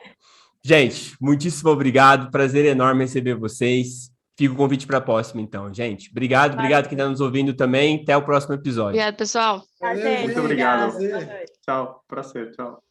S1: Gente, muitíssimo obrigado, prazer enorme receber vocês. Fica o convite para a próxima, então, gente. Obrigado quem está nos ouvindo também. Até o próximo episódio.
S2: Obrigado, pessoal.
S5: Muito obrigado. Tchau, prazer, tchau.